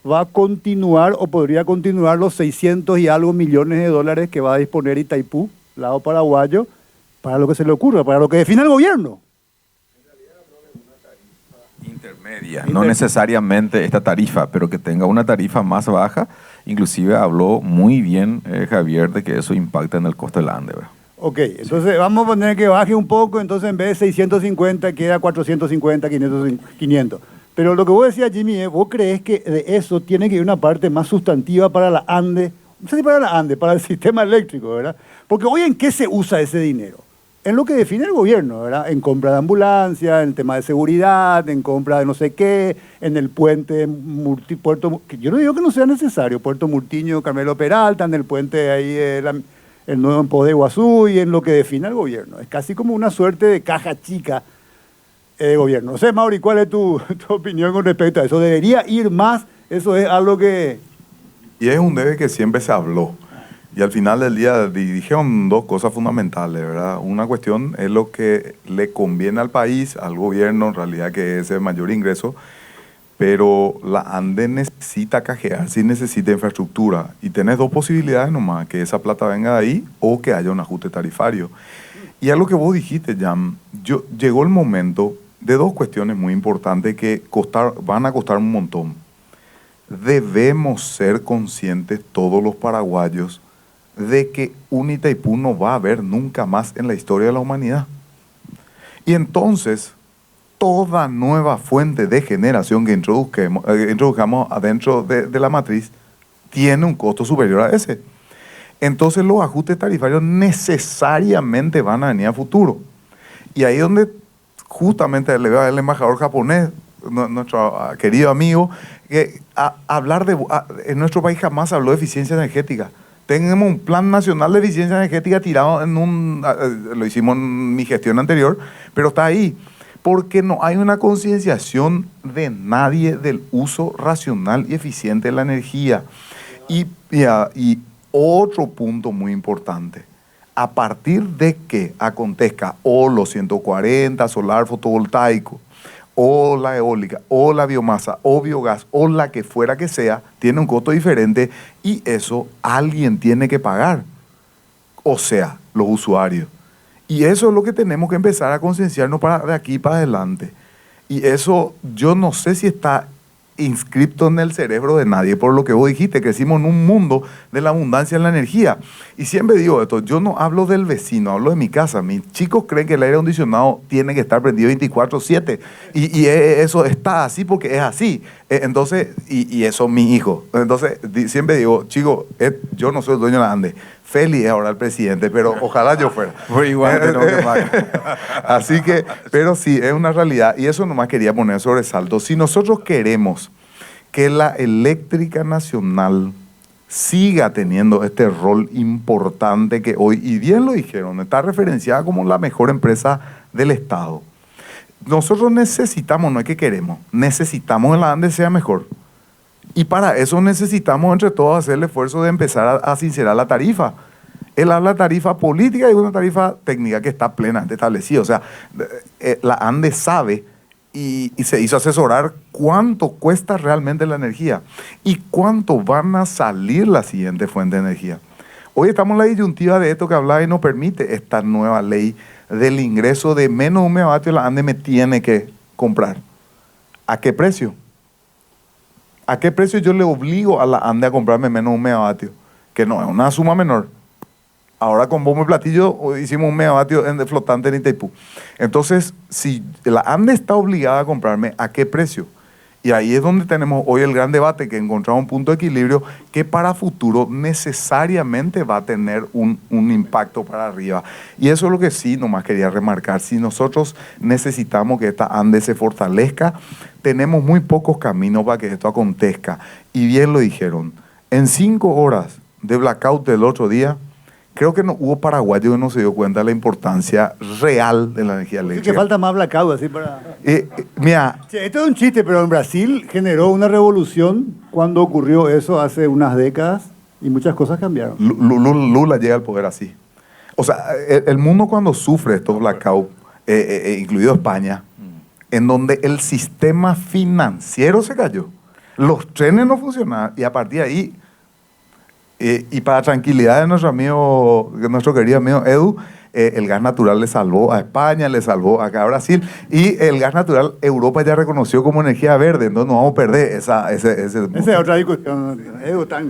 va a continuar o podría continuar los 600 y algo millones de dólares que va a disponer Itaipú, lado paraguayo, para lo que se le ocurra, para lo que defina el gobierno. Intermedia, no necesariamente esta tarifa, pero que tenga una tarifa más baja. Inclusive habló muy bien Javier de que eso impacta en el costo del ANDE, ¿verdad? Ok, entonces vamos a poner que baje un poco, entonces en vez de 650 queda 450, 500. Pero lo que vos decías, Jimmy, ¿vos crees que de eso tiene que ir una parte más sustantiva para la ANDE no sé si para la ANDE, para el sistema eléctrico, ¿verdad? Porque hoy ¿en qué se usa ese dinero? En lo que define el gobierno, ¿verdad? En compra de ambulancia, en el tema de seguridad, en compra de no sé qué, en el puente Puerto, que yo no digo que no sea necesario, Puerto Murtiño, Carmelo Peralta, en el puente ahí, el nuevo en Poder Guazú y en lo que define el gobierno. Es casi como una suerte de caja chica de gobierno. No sé, Mauri, ¿cuál es tu opinión con respecto a eso? ¿Debería ir más? Eso es algo que... Y es un debe que siempre se habló. Y al final del día dijeron dos cosas fundamentales, ¿verdad? Una cuestión es lo que le conviene al país, al gobierno, en realidad, que es el mayor ingreso, pero la ANDE necesita cajear, sí necesita infraestructura. Y tenés dos posibilidades nomás, que esa plata venga de ahí o que haya un ajuste tarifario. Y a lo que vos dijiste, Jan, llegó el momento de dos cuestiones muy importantes que van a costar un montón. Debemos ser conscientes todos los paraguayos de que un Itaipú no va a haber nunca más en la historia de la humanidad. Y entonces, toda nueva fuente de generación que introduzcamos adentro de la matriz tiene un costo superior a ese. Entonces los ajustes tarifarios necesariamente van a venir a futuro. Y ahí es donde justamente le veo al embajador japonés, nuestro querido amigo, que en nuestro país jamás habló de eficiencia energética. Tenemos un plan nacional de eficiencia energética tirado lo hicimos en mi gestión anterior, pero está ahí, porque no hay una concienciación de nadie del uso racional y eficiente de la energía. Y otro punto muy importante, a partir de que acontezca o los 140, solar fotovoltaico, o la eólica, o la biomasa, o biogás, o la que fuera que sea, tiene un costo diferente y eso alguien tiene que pagar. O sea, los usuarios. Y eso es lo que tenemos que empezar a concienciarnos de aquí para adelante. Y eso yo no sé si está inscripto en el cerebro de nadie, por lo que vos dijiste, crecimos en un mundo de la abundancia en la energía. Y siempre digo esto, yo no hablo del vecino, hablo de mi casa. Mis chicos creen que el aire acondicionado tiene que estar prendido 24/7 y eso está así porque es así. Entonces, y eso es mi hijo. Entonces, siempre digo, chicos, yo no soy el dueño de la ANDE. Feli es ahora el presidente, pero ojalá yo fuera. Pero igual tengo que pagar. Así que, pero sí, es una realidad. Y eso nomás quería poner sobresalto. Si nosotros queremos que la eléctrica nacional siga teniendo este rol importante que hoy, y bien lo dijeron, está referenciada como la mejor empresa del Estado. Nosotros necesitamos, no es que queremos, necesitamos que la ANDE sea mejor. Y para eso necesitamos entre todos hacer el esfuerzo de empezar a sincerar la tarifa. Él habla de tarifa política y una tarifa técnica que está plenamente establecida. O sea, la ANDE sabe y se hizo asesorar cuánto cuesta realmente la energía y cuánto van a salir la siguiente fuente de energía. Hoy estamos en la disyuntiva de esto que hablaba y nos permite esta nueva ley del ingreso de menos de 1 megavatio. La ANDE me tiene que comprar. ¿A qué precio? ¿A qué precio yo le obligo a la ANDE a comprarme menos de 1 megavatio? Que no es una suma menor. Ahora con bombo y platillo hicimos 1 megavatio flotante en Itaipú. Entonces, si la ANDE está obligada a comprarme, ¿a qué precio? Y ahí es donde tenemos hoy el gran debate, que encontramos un punto de equilibrio que para futuro necesariamente va a tener un impacto para arriba. Y eso es lo que sí nomás quería remarcar. Si nosotros necesitamos que esta ANDE se fortalezca, tenemos muy pocos caminos para que esto acontezca. Y bien lo dijeron, en 5 horas de blackout del otro día, creo que no hubo paraguayo que no se dio cuenta de la importancia real de la energía eléctrica. Sí, que falta más blackout así para... Mira, Sí, esto es un chiste, pero en Brasil generó una revolución cuando ocurrió eso hace unas décadas y muchas cosas cambiaron. Lula llega al poder así. O sea, el mundo cuando sufre estos blackouts, incluido España, en donde el sistema financiero se cayó, los trenes no funcionaban y a partir de ahí... y para tranquilidad de nuestro querido amigo Edu, el gas natural le salvó a España, le salvó acá a Brasil, y el gas natural Europa ya reconoció como energía verde, entonces no vamos a perder esa es otra discusión. Edu está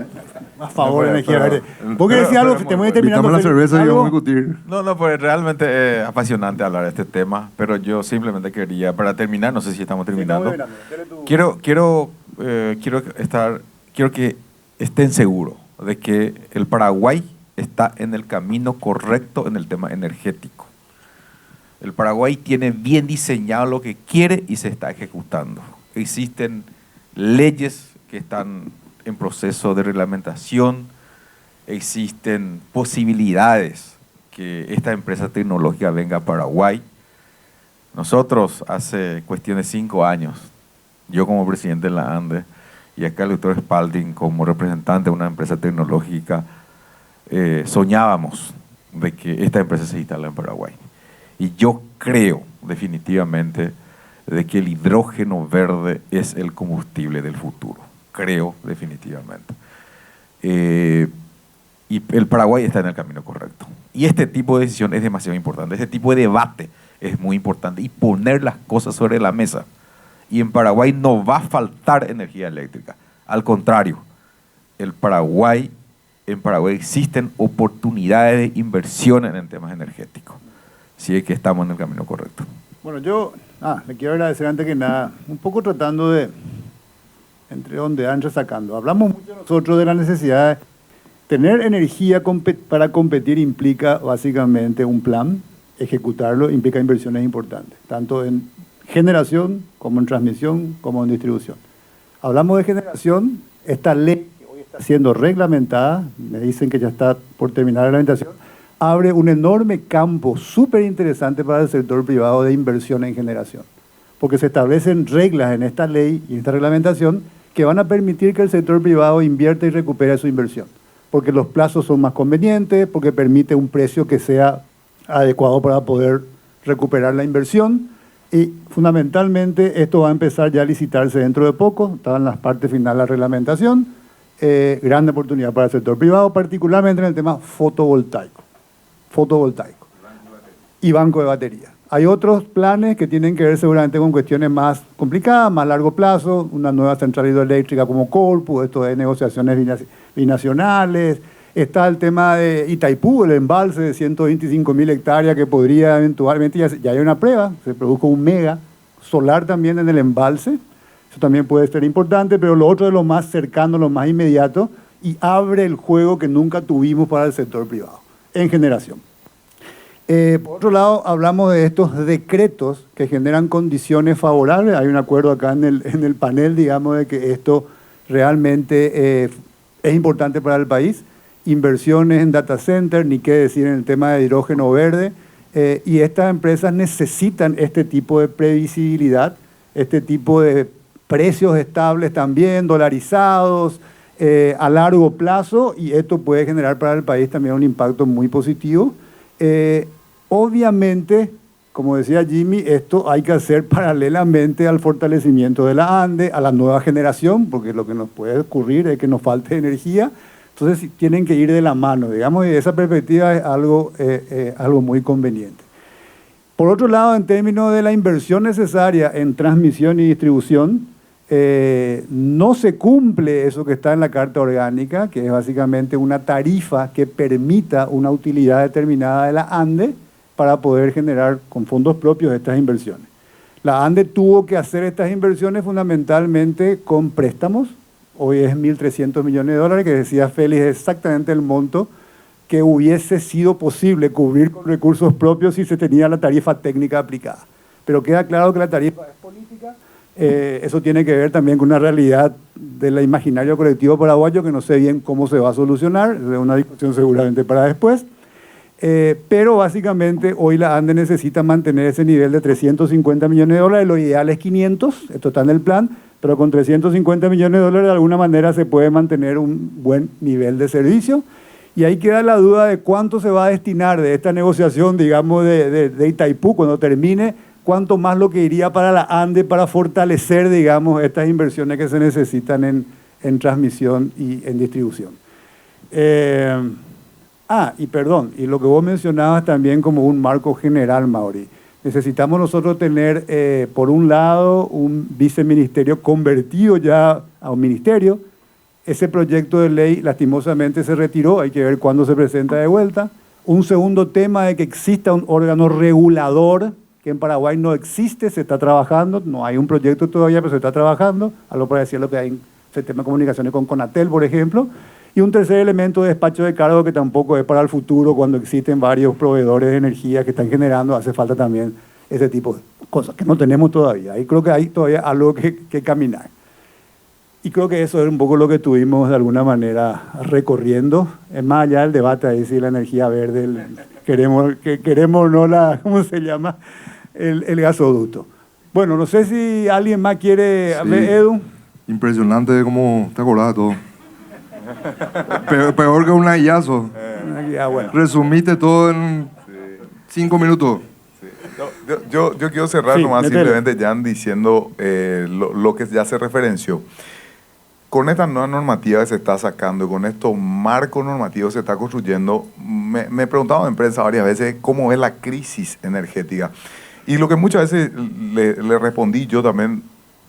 a favor de la energía verde. ¿Vos querés decir algo? Te voy terminando. la cerveza y ¿Algo? vamos a discutir. No, pues realmente es apasionante hablar de este tema, pero yo simplemente quería, para terminar, no sé si estamos terminando, quiero que estén seguros de que el Paraguay está en el camino correcto en el tema energético. El Paraguay tiene bien diseñado lo que quiere y se está ejecutando. Existen leyes que están en proceso de reglamentación, existen posibilidades que esta empresa tecnológica venga a Paraguay. Nosotros hace cuestión de 5 años, yo como presidente de la ANDE y acá el doctor Spalding como representante de una empresa tecnológica, soñábamos de que esta empresa se instala en Paraguay. Y yo creo definitivamente de que el hidrógeno verde es el combustible del futuro. Creo definitivamente. Y el Paraguay está en el camino correcto. Y este tipo de decisión es demasiado importante. Este tipo de debate es muy importante. Y poner las cosas sobre la mesa. Y en Paraguay no va a faltar energía eléctrica. Al contrario, en Paraguay existen oportunidades de inversión en temas energéticos. Si es que estamos en el camino correcto. Bueno, yo le quiero agradecer antes que nada, un poco tratando de, entre donde van sacando. Hablamos mucho nosotros de la necesidad de tener energía para competir implica básicamente un plan, ejecutarlo implica inversiones importantes, tanto en generación como en transmisión como en distribución. Hablamos de generación, esta ley que hoy está siendo reglamentada, me dicen que ya está por terminar la reglamentación, abre un enorme campo súper interesante para el sector privado de inversión en generación, porque se establecen reglas en esta ley y en esta reglamentación que van a permitir que el sector privado invierta y recupere su inversión, porque los plazos son más convenientes, porque permite un precio que sea adecuado para poder recuperar la inversión, y fundamentalmente esto va a empezar ya a licitarse dentro de poco, está en las partes finales de la reglamentación, gran oportunidad para el sector privado, particularmente en el tema fotovoltaico y banco de batería. Hay otros planes que tienen que ver seguramente con cuestiones más complicadas, más largo plazo, una nueva central hidroeléctrica como Corpus, esto de negociaciones binacionales. Está el tema de Itaipú, el embalse de 125.000 hectáreas que podría eventualmente, ya hay una prueba, se produjo un mega solar también en el embalse, eso también puede ser importante, pero lo otro es lo más cercano, lo más inmediato, y abre el juego que nunca tuvimos para el sector privado, en generación. Por otro lado, hablamos de estos decretos que generan condiciones favorables. Hay un acuerdo acá en el panel, digamos, de que esto realmente es importante para el país. Inversiones en data center, ni qué decir en el tema de hidrógeno verde. Y estas empresas necesitan este tipo de previsibilidad, este tipo de precios estables también, dolarizados, a largo plazo, y esto puede generar para el país también un impacto muy positivo. Obviamente, como decía Jimmy, esto hay que hacer paralelamente al fortalecimiento de la ANDE, a la nueva generación, porque lo que nos puede ocurrir es que nos falte energía. Entonces tienen que ir de la mano, digamos, y esa perspectiva es algo muy conveniente. Por otro lado, en términos de la inversión necesaria en transmisión y distribución, no se cumple eso que está en la Carta Orgánica, que es básicamente una tarifa que permita una utilidad determinada de la ANDE para poder generar con fondos propios estas inversiones. La ANDE tuvo que hacer estas inversiones fundamentalmente con préstamos. Hoy es 1.300 millones de dólares, que decía Félix, es exactamente el monto que hubiese sido posible cubrir con recursos propios si se tenía la tarifa técnica aplicada. Pero queda claro que la tarifa es política. Eso tiene que ver también con una realidad del imaginario colectivo paraguayo que no sé bien cómo se va a solucionar, es una discusión seguramente para después. Pero básicamente hoy la ANDE necesita mantener ese nivel de 350 millones de dólares, lo ideal es 500, esto está en el plan, pero con 350 millones de dólares de alguna manera se puede mantener un buen nivel de servicio. Y ahí queda la duda de cuánto se va a destinar de esta negociación, digamos, de Itaipú, cuando termine, cuánto más lo que iría para la ANDE para fortalecer, digamos, estas inversiones que se necesitan en transmisión y en distribución. Y lo que vos mencionabas también como un marco general, Mauri. Necesitamos nosotros tener, por un lado, un viceministerio convertido ya a un ministerio. Ese proyecto de ley lastimosamente se retiró, hay que ver cuándo se presenta de vuelta. Un segundo tema de que exista un órgano regulador, que en Paraguay no existe, se está trabajando, no hay un proyecto todavía, pero se está trabajando, algo para decir lo que hay en el tema de comunicaciones con Conatel, por ejemplo. Y un tercer elemento de despacho de cargo que tampoco es para el futuro, cuando existen varios proveedores de energía que están generando, hace falta también ese tipo de cosas que no tenemos todavía. Y creo que hay todavía algo que caminar. Y creo que eso es un poco lo que estuvimos de alguna manera recorriendo. Es más allá del debate ahí si la energía verde, queremos o no la, ¿cómo se llama? El gasoducto. Bueno, no sé si alguien más quiere... Sí. Edu. Impresionante cómo te acordás de todo. Peor que un hallazo. Bueno. Resumiste todo en 5 minutos. Yo quiero cerrar Sí, nomás métele. simplemente, Jan, diciendo lo que ya se referenció. Con esta nueva normativa que se está sacando, con estos marcos normativos que se está construyendo, me he preguntado en prensa varias veces cómo es la crisis energética. Y lo que muchas veces le respondí yo también,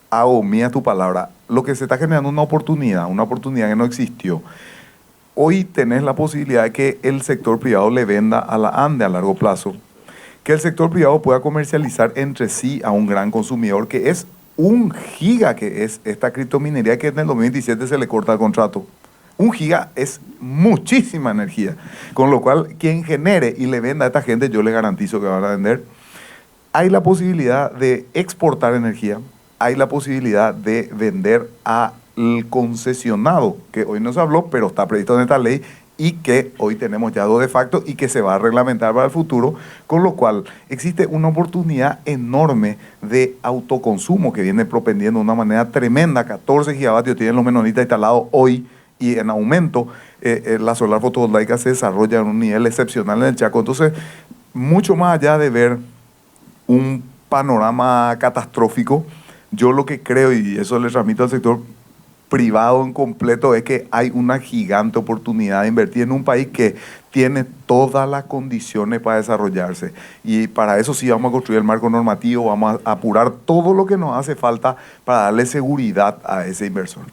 hago mía tu palabra, lo que se está generando es una oportunidad que no existió. Hoy tenés la posibilidad de que el sector privado le venda a la ANDE a largo plazo, que el sector privado pueda comercializar entre sí a un gran consumidor, que es un giga, que es esta criptominería que en el 2017 se le corta el contrato. Un giga es muchísima energía, con lo cual quien genere y le venda a esta gente, yo le garantizo que van a vender. Hay la posibilidad de exportar energía, hay la posibilidad de vender al concesionado, que hoy no se habló, pero está previsto en esta ley, y que hoy tenemos ya 2 de facto y que se va a reglamentar para el futuro, con lo cual existe una oportunidad enorme de autoconsumo que viene propendiendo de una manera tremenda. 14 gigavatios tienen los menonitas instalados hoy y en aumento. La solar fotovoltaica se desarrolla en un nivel excepcional en el Chaco. Entonces, mucho más allá de ver un panorama catastrófico, yo lo que creo, y eso le transmito al sector privado en completo, es que hay una gigante oportunidad de invertir en un país que tiene todas las condiciones para desarrollarse. Y para eso sí vamos a construir el marco normativo, vamos a apurar todo lo que nos hace falta para darle seguridad a ese inversor.